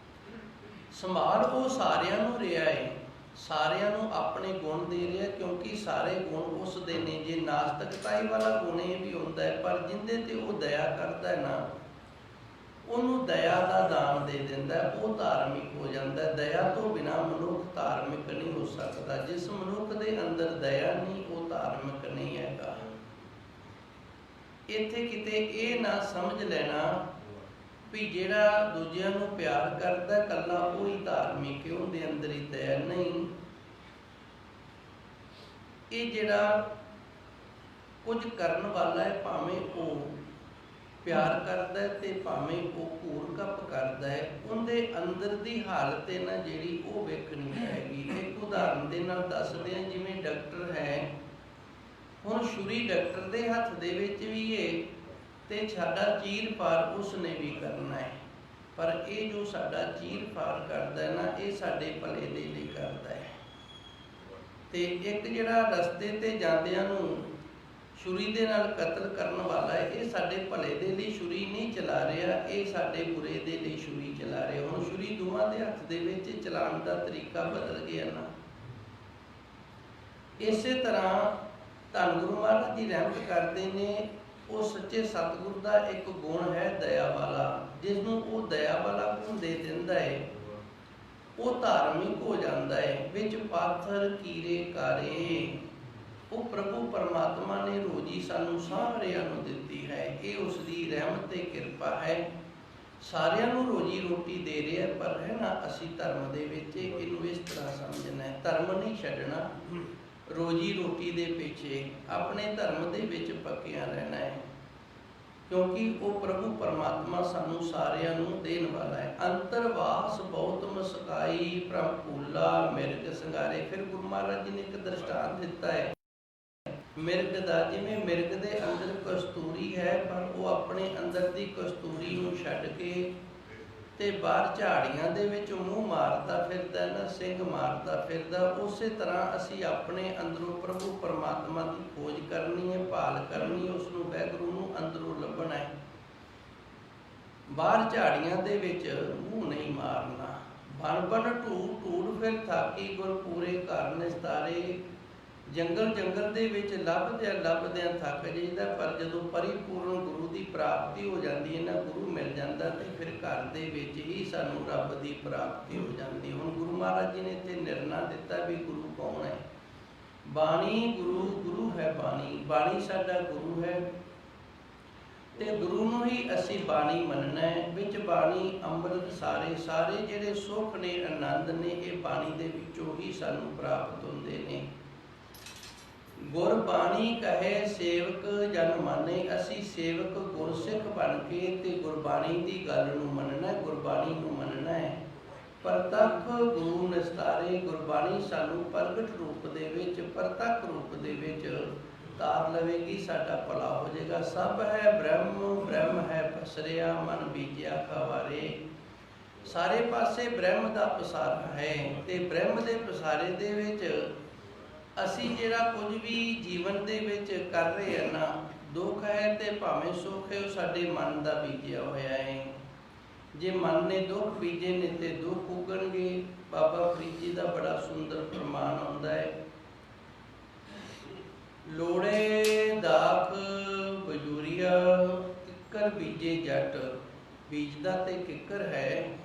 ਸੰਭਾਲ ਉਹ ਸਾਰਿਆਂ ਨੂੰ ਰਿਹਾ ਹੈ, ਸਾਰਿਆਂ ਨੂੰ ਆਪਣੇ ਗੁਣ ਦੇ ਰਿਹਾ, ਕਿਉਂਕਿ ਸਾਰੇ ਗੁਣ ਉਸ ਦੇ ਨੇ। ਜੇ ਨਾਸਤਕਤਾਈ ਵਾਲਾ ਗੁਣ ਇਹ ਵੀ ਹੁੰਦਾ ਹੈ, ਪਰ ਜਿੰਦੇ ਤੇ ਉਹ ਦਇਆ ਕਰਦਾ ਹੈ ਨਾ, ਉਹਨੂੰ ਦਇਆ ਦਾ ਦਾਨ ਦੇ ਦਿੰਦਾ, ਉਹ ਧਾਰਮਿਕ ਹੋ ਜਾਂਦਾ। ਦਇਆ ਤੋਂ ਬਿਨਾਂ ਮਨੁੱਖ ਧਾਰਮਿਕ ਨਹੀਂ ਹੋ ਸਕਦਾ। ਜਿਸ ਮਨੁੱਖ ਦੇ ਅੰਦਰ ਦਇਆ ਨਹੀਂ, ਉਹ ਧਾਰਮਿਕ ਨਹੀਂ ਹੈਗਾ। ਇੱਥੇ ਕਿਤੇ ਇਹ ਨਾ ਸਮਝ ਲੈਣਾ ਵੀ ਜਿਹੜਾ ਦੂਜਿਆਂ ਨੂੰ ਪਿਆਰ ਕਰਦਾ ਇਕੱਲਾ ਉਹ ਹੀ ਧਾਰਮਿਕ ਹੈ, ਉਹਦੇ ਅੰਦਰ ਹੀ ਦਇਆ ਨਹੀਂ। ਇਹ ਜਿਹੜਾ ਕੁਝ ਕਰਨ ਵਾਲਾ ਹੈ, ਭਾਵੇਂ ਉਹ ਪਿਆਰ ਕਰਦਾ ਹੈ ਤੇ ਭਾਵੇਂ ਉਹ ਘੂਰ ਕੱਪ ਕਰਦਾ ਹੈ, ਉਹਦੇ ਅੰਦਰ ਦੀ ਹਾਲਤ ਹੈ ਨਾ ਜਿਹੜੀ, ਉਹ ਵੇਖਣੀ ਪਏਗੀ। ਇੱਕ ਉਦਾਹਰਨ ਦੇ ਨਾਲ ਦੱਸਦੇ ਹਾਂ, ਜਿਵੇਂ ਡਾਕਟਰ ਹੈ, ਹੁਣ ਛੁਰੀ ਡਾਕਟਰ ਦੇ ਹੱਥ ਦੇ ਵਿੱਚ ਵੀ ਹੈ ਤੇ ਸਾਡਾ ਚੀਰ ਫਾੜ ਉਸ ਨੇ ਵੀ ਕਰਨਾ ਹੈ, ਪਰ ਇਹ ਜੋ ਸਾਡਾ ਚੀਰ ਫਾੜ ਕਰਦਾ ਹੈ ਨਾ, ਇਹ ਸਾਡੇ ਭਲੇ ਦੇ ਲਈ ਕਰਦਾ ਹੈ। ਤੇ ਇੱਕ ਜਿਹੜਾ ਰਸਤੇ ਤੇ ਜਾਂਦਿਆਂ ਨੂੰ ਛੁਰੀ ਦੇ ਨਾਲ ਕਤਲ ਕਰਨ ਵਾਲਾ ਹੈ, ਇਹ ਸਾਡੇ ਭਲੇ ਦੇ ਲਈ ਛੁਰੀ ਨਹੀਂ ਚਲਾ ਰਿਹਾ, ਇਹ ਸਾਡੇ ਬੁਰੇ ਦੇ ਲਈ ਛੁਰੀ ਚਲਾ ਰਿਹਾ। ਹੁਣ ਛੁਰੀ ਦੋਵਾਂ ਦੇ ਹੱਥ ਦੇ ਵਿੱਚ ਚਲਾਉਣ ਦਾ ਤਰੀਕਾ ਬਦਲ ਗਿਆ ਨਾ। ਇਸੇ ਤਰ੍ਹਾਂ ਧੰਨ ਗੁਰੂ ਮਹਾਰਾਜ ਜੀ ਰਹਿਮਤ ਕਰਦੇ ਨੇ, ਉਹ ਸੱਚੇ ਸਤਿਗੁਰ ਦਾ ਇੱਕ ਗੁਣ ਹੈ ਦਇਆ ਵਾਲਾ, ਜਿਸ ਨੂੰ ਉਹ ਦਇਆ ਵਾਲਾ ਗੁਣ ਦੇ ਦਿੰਦਾ ਹੈ, ਉਹ ਧਾਰਮਿਕ ਹੋ ਜਾਂਦਾ ਹੈ। ਵਿੱਚ ਪਾਥਰ ਕੀਰੇ ਕਾਰੇ, ਉਹ ਪ੍ਰਭੂ ਪਰਮਾਤਮਾ ਨੇ ਰੋਜੀ ਸਾਨੂੰ ਸਾਰਿਆਂ ਨੂੰ ਦਿੱਤੀ ਹੈ, ਇਹ ਉਸ ਦੀ ਰਹਿਮਤ ਤੇ ਕਿਰਪਾ ਹੈ। ਸਾਰਿਆਂ ਨੂੰ ਰੋਜੀ ਰੋਟੀ ਦੇ ਰਿਹਾ, ਪਰ ਹੈ ਨਾ ਅਸੀਂ ਧਰਮ ਦੇ ਵਿੱਚ ਇਹਨੂੰ ਇਸ ਤਰ੍ਹਾਂ ਸਮਝਣਾ ਹੈ, ਧਰਮ ਨਹੀਂ ਛੱਡਣਾ, ਰੋਜੀ ਰੋਟੀ ਦੇ ਪਿੱਛੇ ਆਪਣੇ ਧਰਮ ਦੇ ਵਿੱਚ ਪੱਕਿਆਂ ਰਹਿਣਾ ਹੈ, ਕਿਉਂਕਿ ਉਹ ਪ੍ਰਭੂ ਪਰਮਾਤਮਾ ਸਾਨੂੰ ਸਾਰਿਆਂ ਨੂੰ ਦੇਣ ਵਾਲਾ ਹੈ। ਅੰਤਰਵਾਸ ਬਹੁਤ ਮੁਸਕਾਈ, ਪ੍ਰਭੂਲਾ ਮਿਰਗ ਸੰਗਾਰੇ। ਫਿਰ ਗੁਰੂ ਮਹਾਰਾਜ ਜੀ ਨੇ ਇੱਕ ਦ੍ਰਿਸ਼ਟਾਂਤ ਦਿੱਤਾ ਹੈ ਮਿਰਗ ਦਾ। ਜਿਵੇਂ ਮਿਰਗ ਦੇ ਅੰਦਰ ਕਸਤੂਰੀ ਹੈ, ਪਰ ਉਹ ਆਪਣੇ ਅੰਦਰ ਦੀ ਕਸਤੂਰੀ ਨੂੰ ਛੱਡ ਕੇ ਤੇ ਬਾਹਰ ਝਾੜੀਆਂ ਦੇ ਵਿੱਚ ਮੂੰਹ ਮਾਰਦਾ ਫਿਰਦਾ ਨਾ, ਸਿੰਘ ਮਾਰਦਾ ਫਿਰਦਾ। ਉਸੇ ਤਰ੍ਹਾਂ ਅਸੀਂ ਆਪਣੇ ਅੰਦਰੋਂ ਪ੍ਰਭੂ ਪਰਮਾਤਮਾ ਦੀ ਖੋਜ ਕਰਨੀ ਹੈ, ਭਾਲ ਕਰਨੀ ਹੈ, ਉਸ ਨੂੰ ਵਾਹਿਗੁਰੂ ਨੂੰ ਅੰਦਰੋਂ ਲੱਭਣਾ ਹੈ। ਬਾਹਰ ਝਾੜੀਆਂ ਦੇ ਵਿੱਚ ਮੂੰਹ ਨਹੀਂ ਮਾਰਨਾ। ਬਣ ਬਣ ਢੂੜ ਢੂੜ ਫਿਰ ਥਾਕੀ, ਗੁਰ ਪੂਰੇ ਘਰ ਨਿਸਤਾਰੇ। ਜੰਗਲ ਦੇ ਵਿੱਚ ਲੱਭਦਿਆਂ ਥੱਕ ਜਾਈਦਾ, ਪਰ ਜਦੋਂ ਪਰਿਪੂਰਨ ਗੁਰੂ ਦੀ ਪ੍ਰਾਪਤੀ ਹੋ ਜਾਂਦੀ ਹੈ ਨਾ, ਗੁਰੂ ਮਿਲ ਜਾਂਦਾ, ਤੇ ਫਿਰ ਘਰ ਦੇ ਵਿੱਚ ਹੀ ਸਾਨੂੰ ਰੱਬ ਦੀ ਪ੍ਰਾਪਤੀ ਹੋ ਜਾਂਦੀ। ਹੁਣ ਗੁਰੂ ਮਹਾਰਾਜ ਜੀ ਨੇ ਇੱਥੇ ਨਿਰਣਾ ਦਿੱਤਾ ਵੀ ਗੁਰੂ ਕੌਣ ਹੈ। ਬਾਣੀ ਗੁਰੂ, ਗੁਰੂ ਹੈ ਬਾਣੀ, ਬਾਣੀ ਸਾਡਾ ਗੁਰੂ ਹੈ ਤੇ ਗੁਰੂ ਨੂੰ ਹੀ ਅਸੀਂ ਬਾਣੀ ਮੰਨਣਾ ਹੈ। ਵਿੱਚ ਬਾਣੀ ਅੰਮ੍ਰਿਤ ਸਾਰੇ ਜਿਹੜੇ ਸੁੱਖ ਨੇ, ਆਨੰਦ ਨੇ, ਇਹ ਬਾਣੀ ਦੇ ਵਿੱਚੋਂ ਹੀ ਸਾਨੂੰ ਪ੍ਰਾਪਤ ਹੁੰਦੇ ਨੇ। ਗੁਰਬਾਣੀ ਕਹੇ ਸੇਵਕ ਜਨ ਮਾਨੇ, ਅਸੀਂ ਸੇਵਕ ਗੁਰਸਿੱਖ ਬਣ ਕੇ ਤੇ ਗੁਰਬਾਣੀ ਦੀ ਗੱਲ ਨੂੰ ਮੰਨਣਾ, ਗੁਰਬਾਣੀ ਨੂੰ ਮੰਨਣਾ ਹੈ। ਪ੍ਰਤੱਖ ਗੁਰੂ ਨਿਸਤਾਰੇ, ਗੁਰਬਾਣੀ ਸਾਨੂੰ ਪ੍ਰਗਟ ਰੂਪ ਦੇ ਵਿੱਚ, ਪ੍ਰਤੱਖ ਰੂਪ ਦੇ ਵਿੱਚ ਤਾਰ ਲਵੇਗੀ, ਸਾਡਾ ਭਲਾ ਹੋ ਜਾਏਗਾ। ਸਭ ਹੈ ਬ੍ਰਹਮ, ਬ੍ਰਹਮ ਹੈ ਪਸਰਿਆ, ਮਨ ਬੀਜਿਆ ਖਵਾਰੇ। ਸਾਰੇ ਪਾਸੇ ਬ੍ਰਹਮ ਦਾ ਪਸਾਰਾ ਹੈ, ਤੇ ਬ੍ਰਹਮ ਦੇ ਪਸਾਰੇ ਦੇ ਵਿੱਚ ਅਸੀਂ ਜਿਹੜਾ ਕੁਝ ਵੀ ਜੀਵਨ ਦੇ ਵਿੱਚ ਕਰ ਰਹੇ ਹਾਂ ਨਾ, ਦੁੱਖ ਹੈ ਤੇ ਭਾਵੇਂ ਸੁੱਖ ਹੈ, ਉਹ ਸਾਡੇ ਮਨ ਦਾ ਬੀਜਿਆ ਹੋਇਆ ਹੈ। ਜੇ ਮਨ ਨੇ ਦੁੱਖ ਬੀਜੇ ਨੇ ਤੇ ਦੁੱਖ ਉਗਣਗੇ। ਬਾਬਾ ਫਰੀਦ ਜੀ ਦਾ ਬੜਾ ਸੁੰਦਰ ਫਰਮਾਨ ਆਉਂਦਾ ਹੈ, ਲੋੜੇ ਦਾਖ ਬਜੂਰੀਆ, ਕਿੱਕਰ ਬੀਜੇ ਜੱਟ। ਬੀਜਦਾ ਤੇ ਕਿੱਕਰ ਹੈ,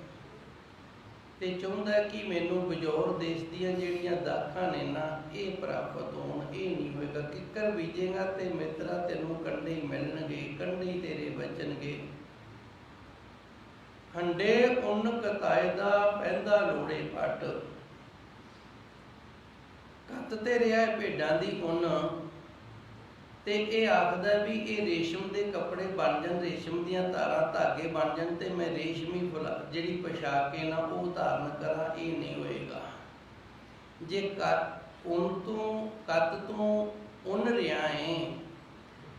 ਤੇ ਚਾਹੁੰਦਾ ਕਿ ਮੈਨੂੰ ਬਜੌਰ ਦੇਸ਼ ਦੀਆਂ ਜਿਹੜੀਆਂ ਦਾਖਾਂ ਨੇ ਨਾ, ਇਹ ਪ੍ਰਾਪਤ ਹੋਣ। ਇਹ ਨਹੀਂ ਹੋਏਗਾ। ਕਿੱਕਰ ਬੀਜੇਗਾ ਤੇ ਮਿੱਤਰਾ ਤੈਨੂੰ ਕੰਡੇ ਮਿਲਣਗੇ, ਕੰਡੇ ਤੇਰੇ ਬਚਣਗੇ। ਹੰਡੇ ਉੱਨ ਕਤਾਇਦਾ, ਪੈਂਦਾ ਲੋੜੇ ਪੱਟ। ਕੱਤ ਤੇ ਰਿਹਾ ਭੇਡਾਂ ਦੀ ਉੱਨ, ਤੇ ਇਹ ਆਖਦਾ ਵੀ ਇਹ ਰੇਸ਼ਮ ਦੇ ਕੱਪੜੇ ਬਣ ਜਾਣ, ਰੇਸ਼ਮ ਦੀਆਂ ਤਾਰਾਂ ਧਾਗੇ ਬਣ ਜਾਣ, ਤੇ ਮੈਂ ਰੇਸ਼ਮੀ ਜਿਹੜੀ ਪੋਸ਼ਾਕ ਹੈ ਨਾ ਉਹ ਧਾਰਨ ਕਰਾਂ। ਇਹ ਨਹੀਂ ਹੋਏਗਾ। ਜੇ ਕੱਤ ਤੋਂ ਉੱਨ ਰਿਹਾ ਹੈ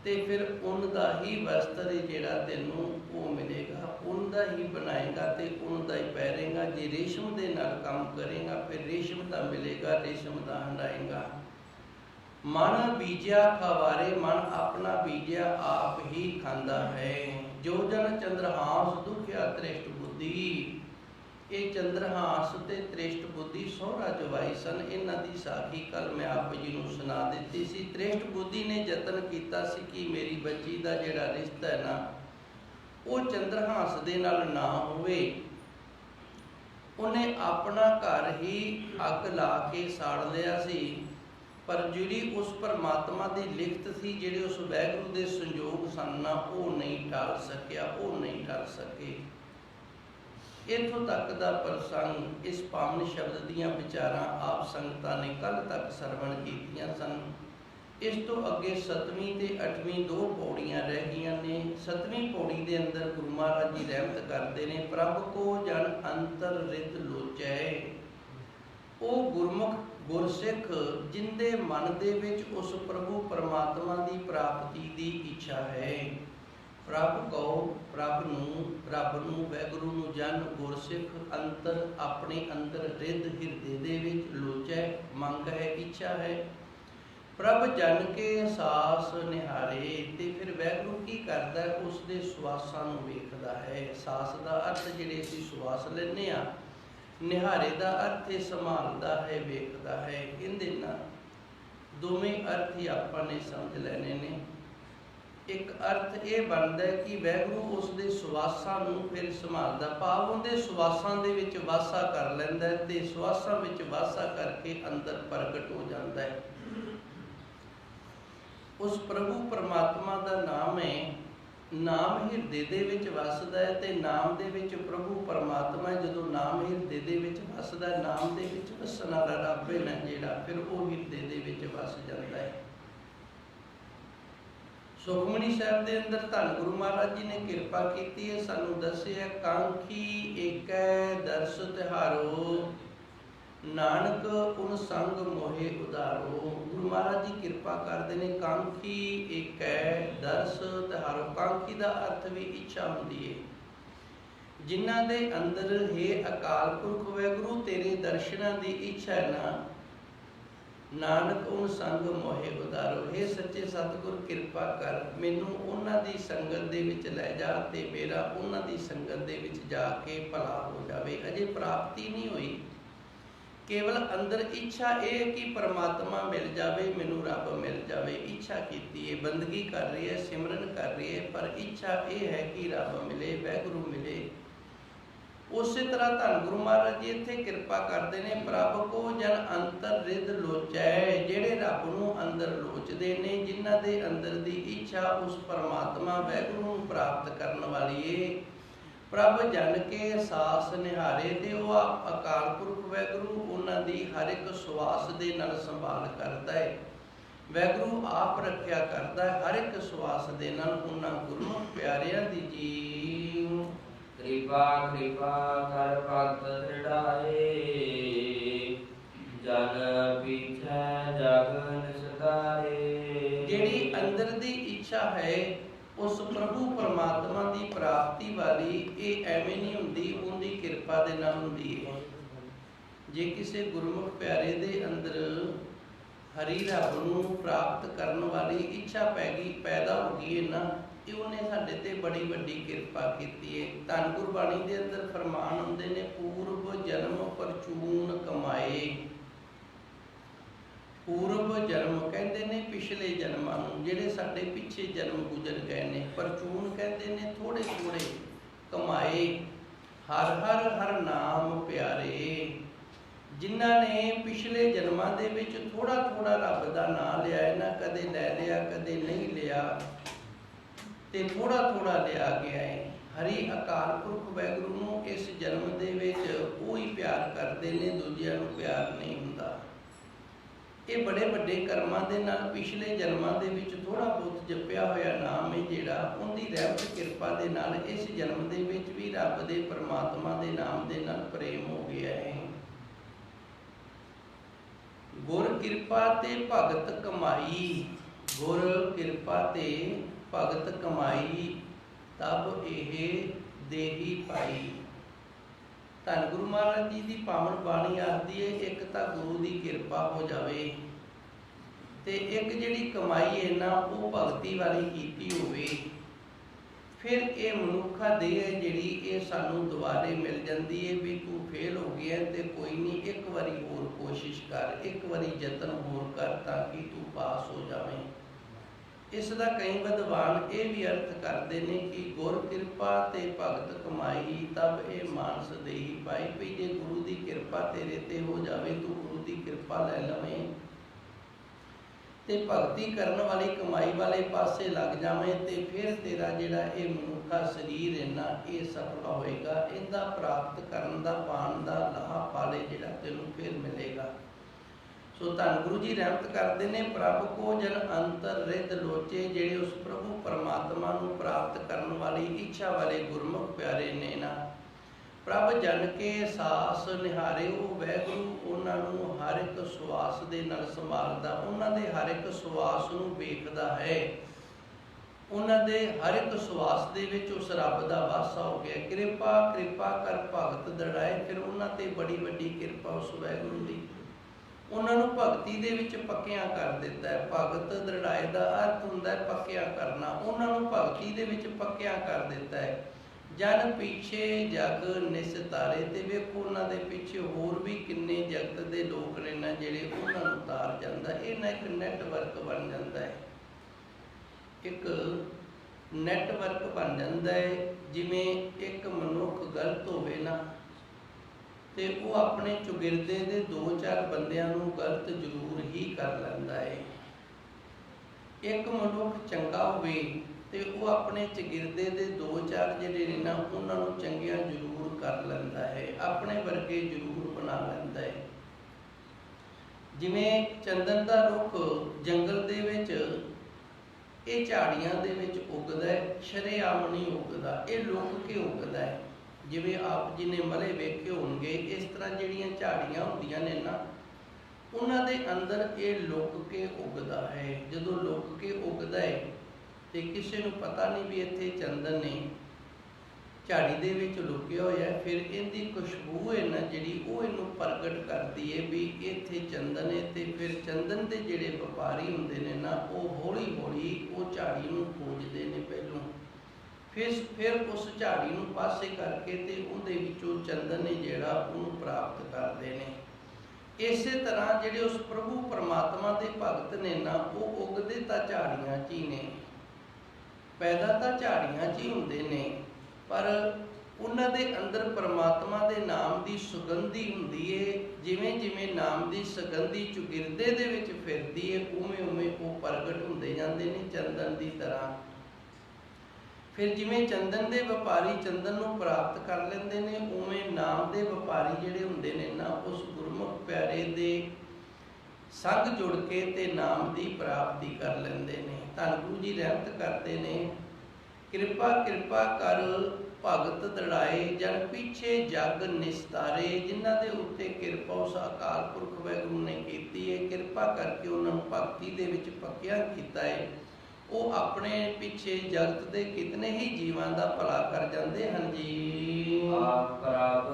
ਤੇ ਫਿਰ ਉੱਨ ਦਾ ਹੀ ਵਸਤਰ ਜਿਹੜਾ ਤੈਨੂੰ ਉਹ ਮਿਲੇਗਾ, ਉੱਨ ਦਾ ਹੀ ਬਣਾਏਗਾ ਤੇ ਉੱਨ ਦਾ ਹੀ ਪਹਿਰੇਗਾ। ਜੇ ਰੇਸ਼ਮ ਦੇ ਨਾਲ ਕੰਮ ਕਰੇਗਾ ਫਿਰ ਰੇਸ਼ਮ ਦਾ ਮਿਲੇਗਾ, ਰੇਸ਼ਮ ਦਾ ਹੰਡਾਏਗਾ। ਮਨ ਬੀਜਿਆ ਖਵਾਰੇ, ਮਨ ਆਪਣਾ ਬੀਜਿਆ ਆਪ ਹੀ ਖਾਂਦਾ ਹੈ। ਜੋ ਜਨ ਚੰਦਰਹਾਸ ਦੁਖਿਆ ਤ੍ਰਿਸ਼ਟ ਬੁੱਧੀ, ਇਹ ਚੰਦਰਹਾਸ ਤੇ ਤ੍ਰਿਸ਼ਟ ਬੁੱਧੀ ਸਹੁਰਾ ਜਵਾਈ ਸਨ। ਇਹਨਾਂ ਦੀ ਸਾਖੀ ਕੱਲ ਮੈਂ ਆਪ ਜੀ ਨੂੰ ਸੁਣਾ ਦਿੱਤੀ ਸੀ। ਤ੍ਰਿਸ਼ਟ ਬੁੱਧੀ ਨੇ ਯਤਨ ਕੀਤਾ ਸੀ ਕਿ ਮੇਰੀ ਬੱਚੀ ਦਾ ਜਿਹੜਾ ਰਿਸ਼ਤਾ ਹੈ ਨਾ ਉਹ ਚੰਦਰਹਾਸ ਦੇ ਨਾਲ ਨਾ ਹੋਵੇ। ਉਹਨੇ ਆਪਣਾ ਘਰ ਹੀ ਅੱਗ ਲਾ ਕੇ ਸਾੜ ਲਿਆ ਸੀ, ਪਰ ਜਿਹੜੀ ਉਸ ਪਰਮਾਤਮਾ ਦੀ ਲਿਖਤ ਸੀ, ਜਿਹੜੇ ਉਸ ਵਾਹਿਗੁਰੂ ਦੇ ਸੰਜੋਗ ਸਨ ਨਾ, ਉਹ ਨਹੀਂ ਟਾਲ ਸਕਿਆ, ਉਹ ਨਹੀਂ ਟਲ ਸਕੇ। ਇੱਥੋਂ ਤੱਕ ਦਾ ਪ੍ਰਸੰਗ, ਇਸ ਪਾਵਨ ਸ਼ਬਦ ਦੀਆਂ ਵਿਚਾਰਾਂ ਆਪ ਸੰਗਤਾਂ ਨੇ ਕੱਲ੍ਹ ਤੱਕ ਸਰਵਣ ਕੀਤੀਆਂ ਸਨ। ਇਸ ਤੋਂ ਅੱਗੇ 7ਵੀਂ ਤੇ 8ਵੀਂ 2 ਪੌੜੀਆਂ ਰਹਿ ਗਈਆਂ ਨੇ। 7ਵੀਂ ਪੌੜੀ ਦੇ ਅੰਦਰ ਗੁਰੂ ਮਹਾਰਾਜ ਜੀ ਰਹਿਮਤ ਕਰਦੇ ਨੇ, ਪ੍ਰਭ ਕੋ ਜਨ ਅੰਤਰ ਰਿਤ ਲੋਚੈ। ਉਹ ਗੁਰਮੁਖ ਗੁਰਸਿੱਖ ਜਿੰਦੇ ਮਨ ਦੇ ਵਿੱਚ ਉਸ ਪ੍ਰਭੂ ਪਰਮਾਤਮਾ ਦੀ ਪ੍ਰਾਪਤੀ ਦੀ ਇੱਛਾ ਹੈ। ਪ੍ਰਭ ਕਉ, ਪ੍ਰਭ ਨੂੰ, ਵਾਹਿਗੁਰੂ ਨੂੰ ਜਨ ਗੁਰਸਿੱਖ ਅੰਤਰ, ਆਪਣੇ ਅੰਦਰ ਰਿੱਧ ਹਿਰਦੇ ਦੇ ਵਿੱਚ ਲੋਚੈ, ਮੰਗ ਹੈ, ਇੱਛਾ ਹੈ। ਪ੍ਰਭ ਜਨ ਕੇ ਸਾਸ ਨਿਹਾਰੇ, ਤੇ ਫਿਰ ਵਾਹਿਗੁਰੂ ਕੀ ਕਰਦਾ ਹੈ, ਉਸ ਦੇ ਸਵਾਸਾਂ ਨੂੰ ਵੇਖਦਾ ਹੈ। ਸਾਸ ਦਾ ਅਰਥ ਜਿਹੜੇ ਅਸੀਂ ਸਵਾਸ ਲੈਂਦੇ ਹਾਂ, ਨਿਹਾਰੇ ਦਾ ਅਰਥ ਹੈ ਸੰਭਾਲਦਾ ਹੈ, ਵੇਖਦਾ ਹੈ। ਇਹਦੇ ਨਾਲ ਦੋਵੇਂ ਅਰਥ ਹੀ ਆਪਾਂ ਨੇ ਸਮਝ ਲੈਣੇ ਨੇ। ਇੱਕ ਅਰਥ ਇਹ ਬਣਦਾ ਕਿ ਵਾਹਿਗੁਰੂ ਉਸ ਦੇ ਸਵਾਸਾਂ ਨੂੰ ਫਿਰ ਸੰਭਾਲਦਾ, ਭਾਵ ਉਹਦੇ ਸਵਾਸਾਂ ਦੇ ਵਿੱਚ ਵਾਸਾ ਕਰ ਲੈਂਦਾ ਤੇ ਸਵਾਸਾਂ ਵਿੱਚ ਵਾਸਾ ਕਰਕੇ ਅੰਦਰ ਪ੍ਰਗਟ ਹੋ ਜਾਂਦਾ ਹੈ। ਉਸ ਪ੍ਰਭੂ ਪਰਮਾਤਮਾ ਦਾ ਨਾਮ ਹੈ, ਨਾਮ ਹਿਰਦੇ ਦੇ ਵਿੱਚ ਵਸਦਾ ਹੈ ਤੇ ਨਾਮ ਦੇ ਵਿੱਚ ਪ੍ਰਭੂ ਪਰਮਾਤਮਾ। ਜਦੋਂ ਨਾਮ ਹਿਰਦੇ ਦੇ ਵਿੱਚ ਵਸਦਾ, ਨਾਮ ਦੇ ਵਿੱਚ ਵਸਣ ਵਾਲਾ ਰੱਬ ਹੈ ਨਾ ਜਿਹੜਾ, ਫਿਰ ਉਹ ਹਿਰਦੇ ਦੇ ਵਿੱਚ ਵਸ ਜਾਂਦਾ ਹੈ। ਸੁਖਮਨੀ ਸਾਹਿਬ ਦੇ ਅੰਦਰ ਧੰਨ ਗੁਰੂ ਮਹਾਰਾਜ ਜੀ ਨੇ ਕਿਰਪਾ ਕੀਤੀ ਹੈ, ਸਾਨੂੰ ਦੱਸਿਆ ਕਾਂਖੀ ਏਕੈ ਦਰਸ ਤਿਹਾਰੋ, ਨਾਨਕ ਉਨ ਸੰਗ ਮੋਹਿ ਉਧਾਰੋ। ਗੁਰੂ ਮਹਾਰਾਜ ਜੀ ਕਿਰਪਾ ਕਰਦੇ ਨੇ, ਕਾਂਖੀ ਏਕੈ ਦਰਸ ਤਿਹਾਰੋ। ਕਾਂਖੀ ਦਾ ਅਰਥ ਵੀ ਇੱਛਾ ਹੁੰਦੀ ਹੈ। ਜਿਨ੍ਹਾਂ ਦੇ ਅੰਦਰ ਹੈ ਅਕਾਲ ਪੁਰਖ ਵਾਹਿਗੁਰੂ ਤੇਰੇ ਦਰਸ਼ਨਾਂ ਦੀ ਇੱਛਾ ਹੈ ਨਾ, ਨਾਨਕ ਉਨ ਸੰਗ ਮੋਹਿ ਉਧਾਰੋ। ਹੇ ਸੱਚੇ ਸਤਿਗੁਰ ਕਿਰਪਾ ਕਰ, ਮੈਨੂੰ ਉਹਨਾਂ ਦੀ ਸੰਗਤ ਦੇ ਵਿੱਚ ਲੈ ਜਾ ਤੇ ਮੇਰਾ ਉਹਨਾਂ ਦੀ ਸੰਗਤ ਦੇ ਵਿੱਚ ਜਾ ਕੇ ਭਲਾ ਹੋ ਜਾਵੇ। ਅਜੇ ਪ੍ਰਾਪਤੀ ਨਹੀਂ ਹੋਈ, ਕੇਵਲ ਅੰਦਰ ਇੱਛਾ ਇਹ ਕਿ ਪਰਮਾਤਮਾ ਮਿਲ ਜਾਵੇ, ਮੈਨੂੰ ਰੱਬ ਮਿਲ ਜਾਵੇ। ਇੱਛਾ ਕੀਤੀ ਹੈ, ਬੰਦਗੀ ਕਰ ਰਹੀ ਹੈ, ਸਿਮਰਨ ਕਰ ਰਹੀ ਹੈ, ਪਰ ਇੱਛਾ ਇਹ ਹੈ ਕਿ ਰੱਬ ਮਿਲੇ, ਵਾਹਿਗੁਰੂ ਮਿਲੇ। ਉਸੇ ਤਰ੍ਹਾਂ ਧੰਨ ਗੁਰੂ ਮਹਾਰਾਜ ਜੀ ਇੱਥੇ ਕਿਰਪਾ ਕਰਦੇ ਨੇ, ਪ੍ਰਭ ਕੋ ਜਨ ਅੰਤਰ ਰਿੱਧ ਲੋਚੈ। ਜਿਹੜੇ ਰੱਬ ਨੂੰ ਅੰਦਰ ਲੋਚਦੇ ਨੇ, ਜਿਨ੍ਹਾਂ ਦੇ ਅੰਦਰ ਦੀ ਇੱਛਾ ਉਸ ਪਰਮਾਤਮਾ ਵਾਹਿਗੁਰੂ ਨੂੰ ਪ੍ਰਾਪਤ ਕਰਨ ਵਾਲੀ ਏ। ਪ੍ਰਭ ਜਨ ਕੇ ਸਾਸ ਨਿਹਾਰੇ, ਤੇ ਉਹ ਅਕਾਲ ਪੁਰਖ ਵਾਹਿਗੁਰੂ ਉਹਨਾਂ ਦੀ ਹਰ ਇੱਕ ਸਵਾਸ ਦੇ ਨਾਲ ਸੰਭਾਲ ਕਰਦਾ ਹੈ। ਵਾਹਿਗੁਰੂ ਆਪ ਰੱਖਿਆ ਕਰਦਾ ਹੈ ਹਰ ਇੱਕ ਸਵਾਸ ਦੇ ਨਾਲ ਉਹਨਾਂ ਗੁਰਮੁਖ ਪਿਆਰਿਆਂ ਦੀ ਜੀ। ਕਿਰਪਾ ਕਿਰਪਾ ਕਰ ਭਗਤ ਦ੍ਰਿੜਾਏ, ਜਨ ਪੀਛੈ ਜਗ ਨਿਸਤਾਰੇ। ਜਿਹੜੀ ਅੰਦਰ ਦੀ ਇੱਛਾ ਹੈ ਉਸ ਪ੍ਰਭੂ ਪਰਮਾਤਮਾ ਦੀ ਪ੍ਰਾਪਤੀ ਵਾਲੀ, ਇਹ ਐਵੇਂ ਨਹੀਂ ਹੁੰਦੀ, ਉਹਦੀ ਕਿਰਪਾ ਦੇ ਨਾਲ ਹੁੰਦੀ ਹੈ। ਜੇ ਕਿਸੇ ਗੁਰਮੁਖ ਪਿਆਰੇ ਦੇ ਅੰਦਰ ਹਰੀ ਰੱਬ ਨੂੰ ਪ੍ਰਾਪਤ ਕਰਨ ਵਾਲੀ ਇੱਛਾ ਪੈਦਾ ਹੋ ਗਈ ਹੈ ਨਾ, ਇਹ ਉਹਨੇ ਸਾਡੇ ਤੇ ਬੜੀ ਵੱਡੀ ਕਿਰਪਾ ਕੀਤੀ ਹੈ। ਧੰਨ ਗੁਰਬਾਣੀ ਦੇ ਅੰਦਰ ਫਰਮਾਨ ਹੁੰਦੇ ਨੇ, ਪੂਰਬ ਜਨਮ ਪਰਚੂਨ ਕਮਾਏ। ਪੂਰਬ ਜਨਮ ਕਹਿੰਦੇ ਨੇ ਪਿਛਲੇ ਜਨਮਾਂ ਨੂੰ, ਜਿਹੜੇ ਸਾਡੇ ਪਿੱਛੇ ਜਨਮ ਗੁਜ਼ਰ ਗਏ ਨੇ। ਪਰਚੂਨ ਕਹਿੰਦੇ ਨੇ ਥੋੜੇ ਥੋੜੇ ਕਮਾਏ। ਹਰ ਹਰ ਹਰ ਨਾਮ ਪਿਆਰੇ, ਜਿਨ੍ਹਾਂ ਨੇ ਪਿਛਲੇ ਜਨਮਾਂ ਦੇ ਵਿੱਚ ਥੋੜਾ ਥੋੜਾ ਰੱਬ ਦਾ ਨਾਮ ਲਿਆ ਹੈ ਨਾ, ਕਦੇ ਲੈ ਲਿਆ ਕਦੇ ਨਹੀਂ ਲਿਆ, ਤੇ ਥੋੜਾ ਥੋੜਾ ਲਿਆ ਗਿਆ ਹੈ। ਹਰੀ ਅਕਾਲ ਪੁਰਖ ਵਾਹਿਗੁਰੂ ਨੂੰ ਇਸ ਜਨਮ ਦੇ ਵਿੱਚ ਉਹ ਹੀ ਪਿਆਰ ਕਰਦੇ ਨੇ, ਦੂਜਿਆਂ ਨੂੰ ਪਿਆਰ ਨਹੀਂ ਹੁੰਦਾ। ਇਹ ਬੜੇ ਵੱਡੇ ਕਰਮਾਂ ਦੇ ਨਾਲ ਪਿਛਲੇ ਜਨਮਾਂ ਦੇ ਵਿੱਚ ਥੋੜਾ ਬਹੁਤ ਜਪਿਆ ਹੋਇਆ ਨਾਮ ਹੈ ਜਿਹੜਾ, ਉਹਦੀ ਰਹਿਮਤ ਕਿਰਪਾ ਦੇ ਨਾਲ ਇਸ ਜਨਮ ਦੇ ਵਿੱਚ ਵੀ ਰੱਬ ਦੇ ਪਰਮਾਤਮਾ ਦੇ ਨਾਮ ਦੇ ਨਾਲ ਪ੍ਰੇਮ ਹੋ ਗਿਆ ਹੈ। ਗੁਰ ਕਿਰਪਾ ਤੇ ਭਗਤ ਕਮਾਈ, गुर कृपा ते भगत कमाई तब एह देही पाई। धन गुरु महाराज जी की पावन बाणी आखदी है एक तो गुरु की कृपा हो जाए ते एक जिहड़ी कमाई है ना वो भगती वाली कीती होवे, फिर ये मनुखा देह है जिहड़ी ये सानू दुबारे मिल जाती है भी तू फेल हो गया तो कोई नहीं, एक बारी होर कोशिश कर, एक बारी यतन होर कर ताकि तू पास हो जाए। इसका कई विद्वान ये भी अर्थ करते हैं कि गुर कृपा ते भगत कमाई तब ये मानस देही पाई, भी जे गुरु की कृपा तेरे ते हो जाए, तू गुरु की कृपा लै लवें ते भगती करन वाली कमाई वाले पासे लग जावे ते फिर तेरा जिहड़ा ये मनुखा शरीर है ना ये सफल होएगा, इहदा प्राप्त करन दा पाण दा लाह पाले जिहड़ा तैनूं फिर मिलेगा। सो धन गुरु जी रहमत करते हैं, प्रभ को जन अंतर रिद लोचे, जिहड़े उस प्रभु परमात्मा नूं प्राप्त करन वाली इच्छा वाले गुरमुख प्यारे ने ना, प्रभ जन के सास निहारे, वो वैगुरु उन्होंने हर एक सुआस दे नाल संभालदा, उन्होंने हर एक सुआस नूं वेखदा है, उन्होंने हर एक सुआस दे विच उस रब दा वासा हो गया। कृपा कृपा कर भगत दड़ाए, फिर उन्होंने बड़ी वड्डी कृपा उस वैगुरु दी उन्होंने भगती दे विच पक्कियां कर दिता है। भगत दड़ाए दा अर्थ हुंदा है पक्कियां करना, उन्होंने भगती दे विच पक्कियां कर दिता है। जन पीछे जग निस्तारे, ते वेखो उन्होंने पीछे होर भी किन्ने जगत के लोग ने ना जिहड़े उन्होंने उतार जाता, ये ना एक नैटवर्क बन जाता है, एक नैटवर्क बन जाता है। जिमें एक मनुख गलत होवे ना ते वो अपने चुगिरदे दे दो चार बंदियां नूं गलत जरूर ही कर लैंदा है। एक मनुख चंगा होवे ते वो अपने चगिरदे दे दो चार जिहड़े ने ना उन्हां नूं चंगियां जरूर कर लैंदा है, अपने वर्गे जरूर बना लैंदा है। जिवें चंदन दा रुख जंगल दे विच ये झाड़ियां दे विच उगदा है, शरेआम नहीं उगदा, ये लुक के उगदा है। जिवें आप जी ने मले वेखे होणगे, इस तरह जिहड़ियां झाड़ियां हुंदियां ने ना उन्हां दे अंदर ये लुक के उगदा है। जदों लुक के उगदा है तो किसी को पता नहीं भी इत्थे चंदन ने झाड़ी दे विच लुकिया होया, फिर इहदी खुशबू है ना जिहड़ी वो इहनूं प्रगट करदी है भी इत्थे चंदन है। तो फिर चंदन के जिहड़े व्यापारी हुंदे ने ना वो हौली हौली वो झाड़ी नूं खोजदे ने पहलों, फिर उस झाड़ी नूं पासे करके ते उहदे विचों चंदन है जिहड़ा उहनूं प्राप्त करदे ने। इस तरह जिहड़े उस प्रभु परमात्मा के भगत ने ना वो उगदे तां झाड़ियां च ही ने, पैदा तो झाड़ियां च ही हुंदे ने, पर उन्हां दे अंदर परमात्मा दे नाम की सुगंधी हुंदी है। जिवें जिवें नाम की सुगंधी चुगिरदे दे विच फिरदी है उवें उवें वो प्रगट हुंदे जांदे ने चंदन की तरह। फिर जिवें चंदन के व्यापारी चंदन नूं प्राप्त कर लैंदे ने, उवें नाम के व्यापारी जिहड़े हुंदे ने ना उस गुरमुख प्यारे दे संग जुड़ के ते नाम की प्राप्ति कर लेंदे ने। धन गुरु जी रहमत करते ने, कृपा कृपा कर भगत दड़ाए, जन पीछे जग निस्तारे, जिन्हां दे उत्ते कृपा उस अकाल पुरख वाहिगुरू ने कीती है, कृपा करके उन्होंने भगती दे विच पक्किया कीता है, वो अपने पीछे जगत के कितने ही जीवां दा भला कर जाते हैं जी। आप प्रभ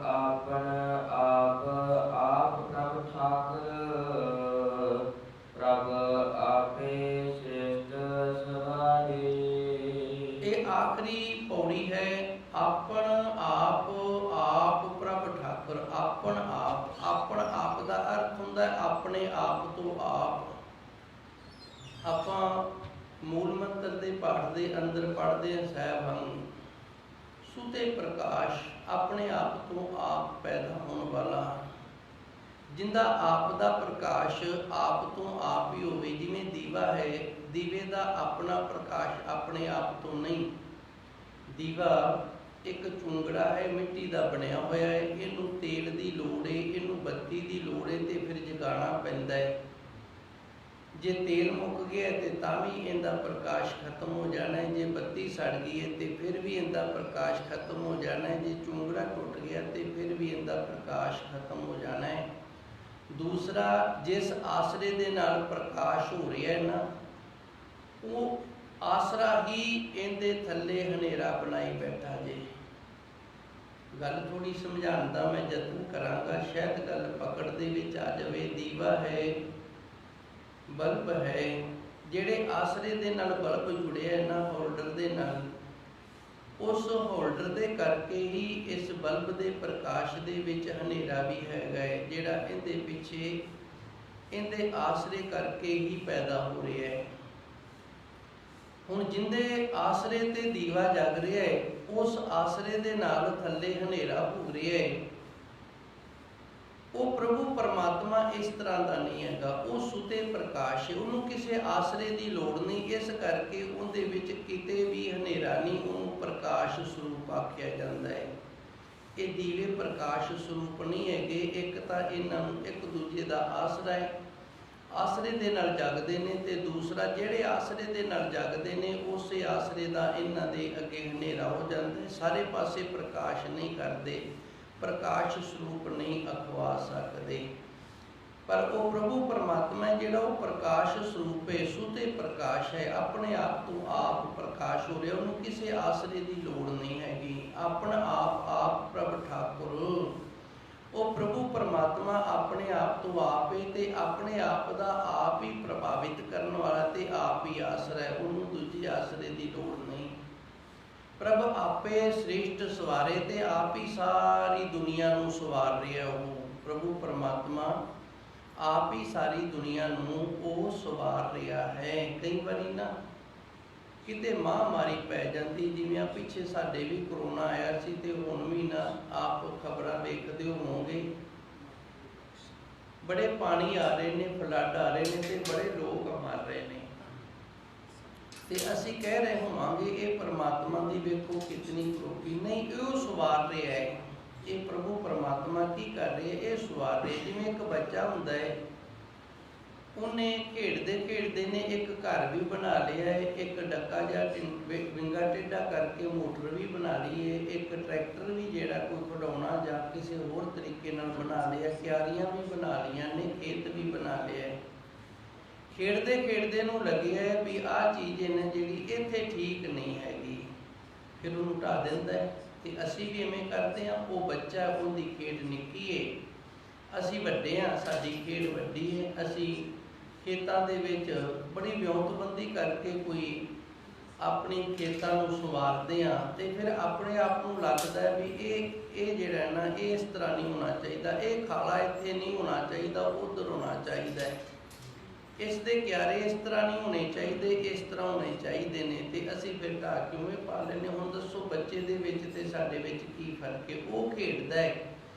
आपन आप आप प्रभ ठाकुर, प्रभ आपे श्रेष्ठ सवारे। ये आखिरी पौड़ी है, आपन आप आप प्रभ ठाकुर। आपन आप का अर्थ हुंदा है अपने आप तो आप। आपां मूल मंत्र के पाठ के अंदर पढ़ते हैं साहब हम सुते प्रकाश, अपने आप तो आप पैदा होने वाला, जिंदा आप दा प्रकाश आप तो आप ही होवे। जिवें दीवा है, दीवे का अपना प्रकाश अपने आप तो नहीं। दीवा एक चुंगड़ा है, मिट्टी का बनया होया है, इनू तेल की लोड़ है, इनू बत्ती की लोड़ है, तो फिर जगाना पैंदा है। जे तेल मुक गया तो भी इनका प्रकाश खत्म हो जाना है, जे बत्ती सड़ गई है तो फिर भी इनका प्रकाश खत्म हो जाना है, जे चुंगड़ा टुट गया तो फिर भी इनका प्रकाश खत्म हो जाना है। दूसरा, जिस आसरे दे नाल प्रकाश हो रहा है ना ਉਹ ਆਸਰਾ ਹੀ ਇਹਦੇ ਥੱਲੇ ਹਨੇਰਾ ਬਣਾਈ ਬੈਠਾ ਜੇ। ਗੱਲ ਥੋੜੀ ਸਮਝਾਉਣ ਦਾ ਮੈਂ ਯਤਨ ਕਰਾਂਗਾ, ਸ਼ਾਇਦ ਗੱਲ ਪਕੜ ਦੇ ਵਿੱਚ ਆ ਜਾਵੇ। ਦੀਵਾ ਹੈ, ਬਲਬ ਹੈ, ਜਿਹੜੇ ਆਸਰੇ ਦੇ ਨਾਲ ਬਲਬ ਜੁੜਿਆ ਨਾ ਹੋਲਡਰ ਦੇ ਨਾਲ, ਉਸ ਹੋਲਡਰ ਦੇ ਕਰਕੇ ਹੀ ਇਸ ਬਲਬ ਦੇ ਪ੍ਰਕਾਸ਼ ਦੇ ਵਿੱਚ ਹਨੇਰਾ ਵੀ ਹੈਗਾ ਹੈ, ਜਿਹੜਾ ਇਹਦੇ ਪਿੱਛੇ ਇਹਦੇ ਆਸਰੇ ਕਰਕੇ ਹੀ ਪੈਦਾ ਹੋ ਰਿਹਾ ਹੈ। ਹੁਣ ਜਿੰਦੇ ਆਸਰੇ ਤੇ ਦੀਵਾ ਜਗ ਰਿਹਾ ਹੈ, ਉਸ ਆਸਰੇ ਦੇ ਨਾਲ ਥੱਲੇ ਹਨੇਰਾ ਭੁਗ ਰਿਹਾ ਹੈ। ਉਹ ਪ੍ਰਭੂ ਪਰਮਾਤਮਾ ਇਸ ਤਰ੍ਹਾਂ ਦਾ ਨਹੀਂ ਹੈਗਾ, ਉਹ ਸੁਤੇ ਪ੍ਰਕਾਸ਼ ਹੈ, ਉਹਨੂੰ ਕਿਸੇ ਆਸਰੇ ਦੀ ਲੋੜ ਨਹੀਂ। ਇਸ ਕਰਕੇ ਉਹਦੇ ਵਿੱਚ ਕਿਤੇ ਵੀ ਹਨੇਰਾ ਨਹੀਂ, ਉਹਨੂੰ ਪ੍ਰਕਾਸ਼ ਸਰੂਪ ਆਖਿਆ ਜਾਂਦਾ ਹੈ। ਇਹ ਦੀਵੇ ਪ੍ਰਕਾਸ਼ ਸਰੂਪ ਨਹੀਂ ਹੈਗੇ। ਇੱਕ ਤਾਂ ਇਹਨਾਂ ਨੂੰ ਇੱਕ ਦੂਜੇ ਦਾ ਆਸਰਾ ਹੈ, ਆਸਰੇ ਦੇ ਨਾਲ ਜਗਦੇ ਨੇ, ਤੇ ਦੂਸਰਾ ਜਿਹੜੇ ਆਸਰੇ ਦੇ ਨਾਲ ਜਗਦੇ ਨੇ ਉਸੇ ਆਸਰੇ ਦਾ ਇਹਨਾਂ ਦੇ ਅੱਗੇ ਹਨੇਰਾ ਹੋ ਜਾਂਦਾ ਹੈ। ਸਾਰੇ ਪਾਸੇ ਪ੍ਰਕਾਸ਼ ਨਹੀਂ ਕਰਦੇ, ਪ੍ਰਕਾਸ਼ ਸਰੂਪ ਨਹੀਂ ਅਖਵਾ ਸਕਦੇ। ਪਰ ਉਹ ਪ੍ਰਭੂ ਪਰਮਾਤਮਾ ਜਿਹੜਾ ਉਹ ਪ੍ਰਕਾਸ਼ ਸਰੂਪ ਹੈ, ਸੁਤੇ ਪ੍ਰਕਾਸ਼ ਹੈ, ਆਪਣੇ ਆਪ ਤੋਂ ਆਪ ਪ੍ਰਕਾਸ਼ ਹੋ ਰਿਹਾ, ਉਹਨੂੰ ਕਿਸੇ ਆਸਰੇ ਦੀ ਲੋੜ ਨਹੀਂ ਹੈਗੀ। ਆਪਣਾ ਆਪ ਪ੍ਰਭ ਠਾਕੁਰ, ਉਹ ਪ੍ਰਭੂ ਪਰਮਾਤਮਾ ਆਪਣੇ ਆਪ ਤੋਂ ਆਪ ਹੈ ਤੇ ਆਪਣੇ ਆਪ ਦਾ ਆਪ ਹੀ ਪ੍ਰਭਾਵਿਤ ਕਰਨ ਵਾਲਾ ਤੇ ਆਪ ਹੀ ਆਸਰਾ ਹੈ, ਉਹਨੂੰ ਦੂਜੇ ਆਸਰੇ ਦੀ ਲੋੜ ਨਹੀਂ। ਪ੍ਰਭ ਆਪੇ ਸ੍ਰਿਸ਼ਟ ਸਵਾਰੇ ਤੇ ਆਪ ਹੀ ਸਾਰੀ ਦੁਨੀਆ ਨੂੰ ਸਵਾਰ ਰਿਹਾ। ਉਹ ਪ੍ਰਭੂ ਪਰਮਾਤਮਾ ਆਪ ਹੀ ਸਾਰੀ ਦੁਨੀਆ ਨੂੰ ਉਹ ਸਵਾਰ ਰਿਹਾ ਹੈ। ਕਈ ਵਾਰੀ ਨਾ ਕਿਤੇ ਮਹਾਂਮਾਰੀ ਪੈ ਜਾਂਦੀ, ਜਿਵੇਂ ਆ ਪਿੱਛੇ ਸਾਡੇ ਵੀ ਕਰੋਨਾ ਆਇਆ ਸੀ, ਤੇ ਹੁਣ ਵੀ ਨਾ ਆਪ ਖਬਰਾਂ ਵੇਖਦੇ ਹੋਵੋਗੇ, ਬੜੇ ਪਾਣੀ ਆ ਰਹੇ ਨੇ, ਫਲੱਡ ਆ ਰਹੇ ਨੇ, ਤੇ ਬੜੇ ਲੋਕ ਮਰ ਰਹੇ ਨੇ। ਤੇ ਅਸੀਂ ਕਹਿ ਰਹੇ ਹੋਵਾਂਗੇ ਇਹ ਪਰਮਾਤਮਾ ਦੀ ਵੇਖੋ ਕਿਤਨੀ ਕਰੋਪੀ। ਨਹੀਂ, ਇਹ ਸਵਾਰ ਰਿਹਾ ਹੈ। ਇਹ ਪ੍ਰਭੂ ਪਰਮਾਤਮਾ ਕੀ ਕਰ ਰਿਹਾ ਹੈ? ਇਹ ਸਵਾਰ ਰਿਹਾ। ਜਿਵੇਂ ਇੱਕ ਬੱਚਾ ਹੁੰਦਾ ਹੈ, ਉਹਨੇ ਖੇਡਦੇ ਖੇਡਦੇ ਨੇ ਇੱਕ ਘਰ ਵੀ ਬਣਾ ਲਿਆ ਹੈ, ਇੱਕ ਡੱਕਾ ਜਾਂ ਵਿੰਗਾ ਟੇਢਾ ਕਰਕੇ ਮੋਟਰ ਵੀ ਬਣਾ ਲਈ ਹੈ, ਇੱਕ ਟਰੈਕਟਰ ਵੀ ਜਿਹੜਾ ਕੋਈ ਖਿਡੌਣਾ ਜਾਂ ਕਿਸੇ ਹੋਰ ਤਰੀਕੇ ਨਾਲ ਬਣਾ ਲਿਆ, ਕਿਆਰੀਆਂ ਵੀ ਬਣਾ ਲਈਆਂ ਨੇ, ਖੇਤ ਵੀ ਬਣਾ ਲਿਆ ਹੈ। ਖੇਡਦੇ ਖੇਡਦੇ ਨੂੰ ਲੱਗਿਆ ਹੈ ਵੀ ਆਹ ਚੀਜ਼ ਇਹਨੇ ਜਿਹੜੀ ਇੱਥੇ ਠੀਕ ਨਹੀਂ ਹੈਗੀ, ਫਿਰ ਉਹਨੂੰ ਢਾ ਦਿੰਦਾ ਹੈ। ਤੇ ਅਸੀਂ ਵੀ ਐਵੇਂ ਕਰਦੇ ਹਾਂ। ਉਹ ਬੱਚਾ, ਉਹਦੀ ਖੇਡ ਨਿੱਕੀ ਹੈ, ਅਸੀਂ ਵੱਡੇ ਹਾਂ, ਸਾਡੀ ਖੇਡ ਵੱਡੀ ਹੈ। ਅਸੀਂ ਖੇਤਾਂ ਦੇ ਵਿੱਚ ਬੜੀ ਵਿਉਂਤਬੰਦੀ ਕਰਕੇ ਕੋਈ ਆਪਣੀ ਖੇਤਾਂ ਨੂੰ ਸੰਵਾਰਦੇ ਹਾਂ, ਤੇ ਫਿਰ ਆਪਣੇ ਆਪ ਨੂੰ ਲੱਗਦਾ ਵੀ ਇਹ ਜਿਹੜਾ ਨਾ ਇਹ ਇਸ ਤਰ੍ਹਾਂ ਨਹੀਂ ਹੋਣਾ ਚਾਹੀਦਾ, ਇਹ ਖਾਲਾ ਇੱਥੇ ਨਹੀਂ ਹੋਣਾ ਚਾਹੀਦਾ, ਉੱਧਰ ਹੋਣਾ ਚਾਹੀਦਾ ਹੈ, ਇਸ ਦੇ ਕਿਆਰੇ ਇਸ ਤਰ੍ਹਾਂ ਨਹੀਂ ਹੋਣੇ ਚਾਹੀਦੇ, ਇਸ ਤਰ੍ਹਾਂ ਹੋਣੇ ਚਾਹੀਦੇ ਨੇ। ਤੇ ਅਸੀਂ ਫਿਰ ਢਾਹ ਕਿਵੇਂ ਪਾ ਲੈਂਦੇ? ਹੁਣ ਦੱਸੋ, ਬੱਚੇ ਦੇ ਵਿੱਚ ਤੇ ਸਾਡੇ ਵਿੱਚ ਕੀ ਫਰਕ ਹੈ? ਉਹ ਖੇਡਦਾ ਹੈ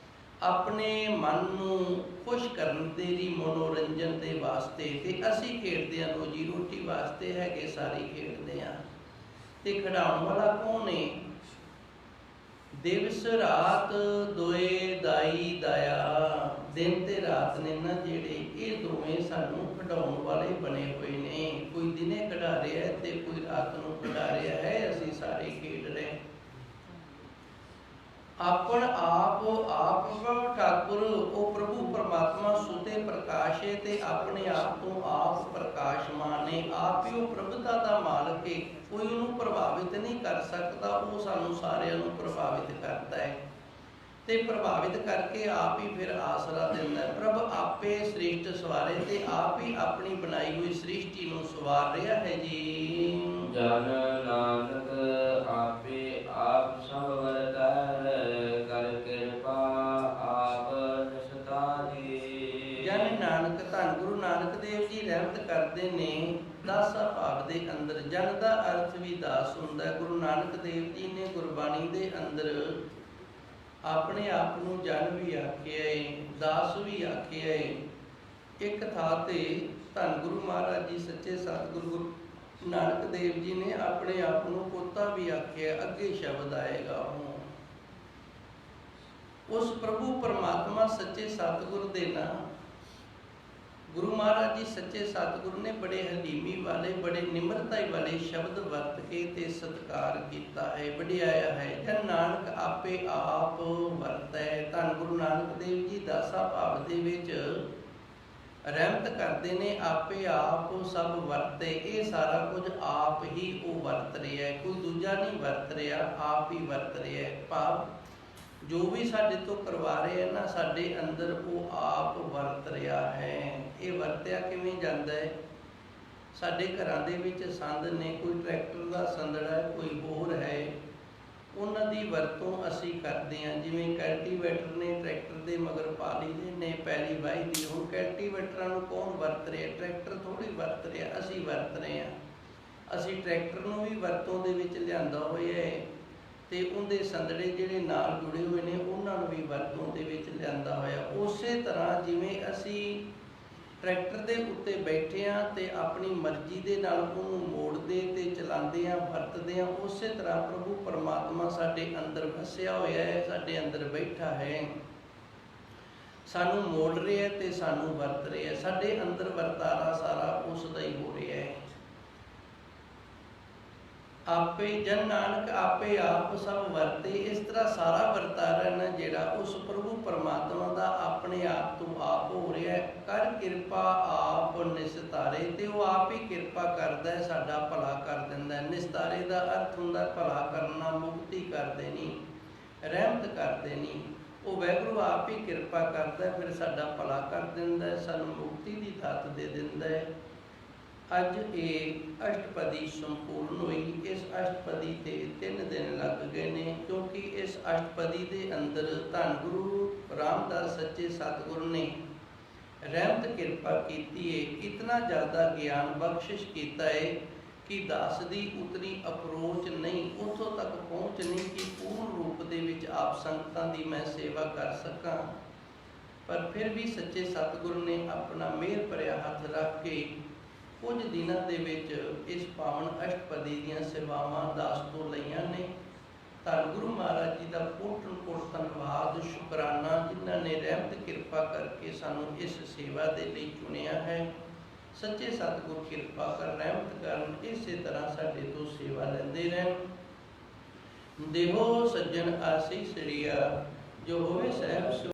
ਆਪਣੇ ਮਨ ਨੂੰ ਖੁਸ਼ ਕਰਨ ਦੇ ਲਈ, ਮਨੋਰੰਜਨ ਦੇ ਵਾਸਤੇ, ਤੇ ਅਸੀਂ ਖੇਡਦੇ ਹਾਂ ਰੋਜੀ ਰੋਟੀ ਵਾਸਤੇ ਹੈਗੇ, ਸਾਰੇ ਖੇਡਦੇ ਹਾਂ। ਤੇ ਖਿਡਾਉਣ ਵਾਲਾ ਕੌਣ ਹੈ? ਦਿਵਸ ਰਾਤ ਦੋਏ ਦਾਈ ਦਾਇਆ। ਦਿਨ ਤੇ ਰਾਤ ਨੇ ਨਾ ਜਿਹੜੇ, ਇਹ ਦੋਵੇਂ ਸਾਨੂੰ ਖਿਡਾਉਣ ਵਾਲੇ ਬਣੇ ਹੋਏ ਨੇ। ਕੋਈ ਦਿਨੇ ਖਿਡਾ ਰਿਹਾ ਹੈ ਤੇ ਕੋਈ ਰਾਤ ਨੂੰ ਖਿਡਾ ਰਿਹਾ ਹੈ, ਅਸੀਂ ਸਾਰੇ ਖੇਡ ਰਹੇ। ਆਪਣ ਆਪ ਪ੍ਰਭ ਠਾਕੁਰ, ਉਹ ਪ੍ਰਭੂ ਪਰਮਾਤਮਾ ਸੁਤੇ ਪ੍ਰਕਾਸ਼ ਹੈ ਤੇ ਆਪਣੇ ਆਪ ਤੋਂ ਆਪ ਪ੍ਰਕਾਸ਼ਮਾਨ ਹੈ। ਆਪ ਹੀ ਉਹ ਪ੍ਰਭੁਤਾ ਦਾ ਮਾਲਕ ਹੈ, ਕੋਈ ਉਹਨੂੰ ਪ੍ਰਭਾਵਿਤ ਨਹੀਂ ਕਰ ਸਕਦਾ, ਉਹ ਸਾਨੂੰ ਸਾਰਿਆਂ ਨੂੰ ਪ੍ਰਭਾਵਿਤ ਕਰਦਾ ਹੈ। ਤੇ ਪ੍ਰਭਾਵਿਤ ਕਰਕੇ ਆਪ ਹੀ ਫਿਰ ਆਸਰਾ ਦਿੰਦਾ ਹੈ। ਪ੍ਰਭ ਆਪੇ ਸ੍ਰਿਸ਼ਟ ਸਵਾਰੇ ਤੇ ਆਪ ਹੀ ਆਪਣੀ ਬਣਾਈ ਹੋਈ ਸ੍ਰਿਸ਼ਟੀ ਨੂੰ ਸਵਾਰ ਰਿਹਾ ਹੈ ਜੀ। ਜਨ ਨਾਨਕ ਆਪੇ ਆਪ ਸਭ ਵਰਤੈ, ਕਰ ਕਿਰਪਾ ਆਪ ਨਿਸਤਾਰੀ। ਜਨ ਨਾਨਕ, ਧੰਨ ਗੁਰੂ ਨਾਨਕ ਦੇਵ ਜੀ ਰਹਿਮਤ ਕਰਦੇ ਨੇ ਦਾਸਾ ਭਾਵ ਦੇ ਅੰਦਰ। ਜਨ ਦਾ ਅਰਥ ਵੀ ਦਾਸ ਹੁੰਦਾ ਹੈ। ਗੁਰੂ ਨਾਨਕ ਦੇਵ ਜੀ ਨੇ ਗੁਰਬਾਣੀ ਦੇ ਅੰਦਰ ਆਪਣੇ ਆਪ ਨੂੰ ਜਨ ਵੀ ਆਖਿਆ ਹੈ, ਦਾਸ ਵੀ ਆਖਿਆ ਹੈ। ਇੱਕ ਥਾਂ ਤੇ ਧੰਨ ਗੁਰੂ ਮਹਾਰਾਜ ਜੀ ਸੱਚੇ ਸਤਿਗੁਰੂ ਗੁਰੂ ਨਾਨਕ ਦੇਵ ਜੀ ਨੇ ਆਪਣੇ ਆਪ ਨੂੰ ਪੋਤਾ ਵੀ ਆਖਿਆ। ਅੱਗੇ ਸ਼ਬਦ ਆਏਗਾ, ਉਸ ਪ੍ਰਭੂ ਪਰਮਾਤਮਾ ਸੱਚੇ ਸਤਿਗੁਰ ਦੇ ਨਾਂ ਗੁਰੂ ਮਹਾਰਾਜ ਜੀ ਸੱਚੇ ਸਤਿਗੁਰੂ ਨੇ ਬੜੇ ਹਲੀਮੀ ਵਾਲੇ, ਬੜੇ ਨਿਮਰਤਾ ਵਾਲੇ ਸ਼ਬਦ ਵਰਤ ਕੇ ਤੇ ਸਤਿਕਾਰ ਕੀਤਾ ਹੈ, ਵਡਿਆਇਆ ਹੈ। ਜਨ ਨਾਨਕ ਆਪੇ ਆਪ ਵਰਤੈ। ਧੰਨ ਗੁਰੂ ਨਾਨਕ ਦੇਵ ਜੀ ਦਾਸਾ ਭਾਵ ਦੇ ਵਿੱਚ ਰਹਿਮਤ ਕਰਦੇ ਨੇ, ਆਪੇ ਆਪ ਸਭ ਵਰਤੇ। ਇਹ ਸਾਰਾ ਕੁਝ ਆਪ ਹੀ ਉਹ ਵਰਤ ਰਿਹਾ ਹੈ, ਕੋਈ ਦੂਜਾ ਨਹੀਂ ਵਰਤ ਰਿਹਾ, ਆਪ ਹੀ ਵਰਤ ਰਿਹਾ ਹੈ। ਭਾਵ ਜੋ ਵੀ ਸਾਡੇ ਤੋਂ ਕਰਵਾ ਰਹੇ ਹੈ ਨਾ, ਸਾਡੇ ਅੰਦਰ ਉਹ ਆਪ ਵਰਤ ਰਿਹਾ ਹੈ। ਇਹ ਵਰਤਿਆ ਕਿਵੇਂ ਜਾਂਦਾ ਹੈ? ਸਾਡੇ ਘਰਾਂ ਦੇ ਵਿੱਚ ਸੰਦ ਨੇ, ਕੋਈ ਟਰੈਕਟਰ ਦਾ ਸੰਦੜਾ ਹੈ, ਕੋਈ ਹੋਰ ਹੈ, ਉਹਨਾਂ ਦੀ ਵਰਤੋਂ ਅਸੀਂ ਕਰਦੇ ਹਾਂ। ਜਿਵੇਂ ਕਲਟੀਵੇਟਰ ਨੇ, ਟਰੈਕਟਰ ਦੇ ਮਗਰ ਪਾ ਲਈਦੇ ਨੇ, ਪੈਲੀ ਵਾਹੀ ਦੀ। ਹੁਣ ਕਲਟੀਵੇਟਰਾਂ ਨੂੰ ਕੌਣ ਵਰਤ ਰਿਹਾ? ਟਰੈਕਟਰ ਥੋੜ੍ਹੀ ਵਰਤ ਰਿਹਾ, ਅਸੀਂ ਵਰਤ ਰਹੇ ਹਾਂ। ਅਸੀਂ ਟਰੈਕਟਰ ਨੂੰ ਵੀ ਵਰਤੋਂ ਦੇ ਵਿੱਚ ਲਿਆਂਦਾ ਹੋਇਆ ਹੈ, ਅਤੇ ਉਹਦੇ ਸੰਦੜੇ ਜਿਹੜੇ ਨਾਲ ਜੁੜੇ ਹੋਏ ਨੇ ਉਹਨਾਂ ਨੂੰ ਵੀ ਵਰਤੋਂ ਦੇ ਵਿੱਚ ਲਿਆਂਦਾ ਹੋਇਆ। ਉਸੇ ਤਰ੍ਹਾਂ ਜਿਵੇਂ ਅਸੀਂ ਟਰੈਕਟਰ ਦੇ ਉੱਤੇ ਬੈਠੇ ਹਾਂ ਅਤੇ ਆਪਣੀ ਮਰਜ਼ੀ ਦੇ ਨਾਲ ਉਹਨੂੰ ਮੋੜਦੇ ਅਤੇ ਚਲਾਉਂਦੇ ਹਾਂ, ਵਰਤਦੇ ਹਾਂ, ਉਸੇ ਤਰ੍ਹਾਂ ਪ੍ਰਭੂ ਪਰਮਾਤਮਾ ਸਾਡੇ ਅੰਦਰ ਵਸਿਆ ਹੋਇਆ ਹੈ, ਸਾਡੇ ਅੰਦਰ ਬੈਠਾ ਹੈ, ਸਾਨੂੰ ਮੋੜ ਰਿਹਾ ਅਤੇ ਸਾਨੂੰ ਵਰਤ ਰਿਹਾ। ਸਾਡੇ ਅੰਦਰ ਵਰਤਾਰਾ ਸਾਰਾ ਉਸ ਦਾ ਹੀ ਹੋ ਰਿਹਾ ਹੈ। ਆਪੇ ਜਨ ਨਾਨਕ ਆਪੇ ਆਪ ਸਭ ਵਰਤੇ। ਇਸ ਤਰ੍ਹਾਂ ਸਾਰਾ ਵਰਤਾਰਾ ਨਾ ਜਿਹੜਾ ਉਸ ਪ੍ਰਭੂ ਪਰਮਾਤਮਾ ਦਾ ਆਪਣੇ ਆਪ ਤੋਂ ਆਪ ਹੋ ਰਿਹਾ ਹੈ। ਕਰ ਕਿਰਪਾ ਆਪ ਨਿਸਤਾਰੇ, ਤੇ ਉਹ ਆਪ ਹੀ ਕਿਰਪਾ ਕਰਦਾ ਹੈ, ਸਾਡਾ ਭਲਾ ਕਰ ਦਿੰਦਾ ਹੈ। ਨਿਸਤਾਰੇ ਦਾ ਅਰਥ ਹੁੰਦਾ ਭਲਾ ਕਰਨਾ, ਮੁਕਤੀ ਕਰ ਦੇਣੀ, ਰਹਿਮਤ ਕਰ ਦੇਣੀ। ਉਹ ਵਾਹਿਗੁਰੂ ਆਪ ਹੀ ਕਿਰਪਾ ਕਰਦਾ, ਫਿਰ ਸਾਡਾ ਭਲਾ ਕਰ ਦਿੰਦਾ, ਸਾਨੂੰ ਮੁਕਤੀ ਦੀ ਦਾਤ ਦੇ ਦਿੰਦਾ ਹੈ। ਅੱਜ ਇਹ ਅਸ਼ਟਪਦੀ ਸੰਪੂਰਨ ਹੋਈ। ਇਸ ਅਸ਼ਟਪਦੀ 'ਤੇ 3 ਦਿਨ ਲੱਗ ਗਏ ਨੇ, ਕਿਉਂਕਿ ਇਸ ਅਸ਼ਟਪਦੀ ਦੇ ਅੰਦਰ ਧੰਨ ਗੁਰੂ ਰਾਮਦਾਸ ਸੱਚੇ ਸਤਿਗੁਰੂ ਨੇ ਰਹਿਮਤ ਕਿਰਪਾ ਕੀਤੀ ਹੈ। ਇਤਨਾ ਜ਼ਿਆਦਾ ਗਿਆਨ ਬਖਸ਼ਿਸ਼ ਕੀਤਾ ਹੈ ਕਿ ਦਾਸ ਦੀ ਉਤਨੀ ਅਪਰੋਚ ਨਹੀਂ, ਉੱਥੋਂ ਤੱਕ ਪਹੁੰਚ ਨਹੀਂ ਕਿ ਪੂਰਨ ਰੂਪ ਦੇ ਵਿੱਚ ਆਪ ਸੰਗਤਾਂ ਦੀ ਮੈਂ ਸੇਵਾ ਕਰ ਸਕਾਂ। ਪਰ ਫਿਰ ਵੀ ਸੱਚੇ ਸਤਿਗੁਰੂ ਨੇ ਆਪਣਾ ਮਿਹਰ ਭਰਿਆ ਹੱਥ ਰੱਖ ਕੇ ਕੁਝ ਦਿਨਾਂ ਦੇ ਵਿੱਚ ਇਸ ਪਾਵਨ ਅਸ਼ਟਪਦੀ ਦੀਆਂ ਸੇਵਾਵਾਂ ਦਾਸ ਤੋਂ ਲਈਆਂ ਨੇ। ਧੰਨ ਗੁਰੂ ਮਹਾਰਾਜ ਜੀ ਦਾ ਕੋਟਿ-ਕੋਟਿ ਧੰਨਵਾਦ, ਸ਼ੁਕਰਾਨਾ, ਜਿਨ੍ਹਾਂ ਨੇ ਰਹਿਮਤ ਕਿਰਪਾ ਕਰਕੇ ਸਾਨੂੰ ਇਸ ਸੇਵਾ ਦੇ ਲਈ ਚੁਣਿਆ ਹੈ। ਸੱਚੇ ਸਤਿਗੁਰ ਕਿਰਪਾ ਕਰ, ਰਹਿਮਤ ਕਰਨ, ਇਸੇ ਤਰ੍ਹਾਂ ਸਾਡੇ ਤੋਂ ਸੇਵਾ ਲੈਂਦੇ ਰਹਿਣ। ਦੇਹੋ ਸੱਜਣ ਆਸੀਸ ਰੀਆ, ਜੋ ਹੋਵੇ ਸਹਿਬ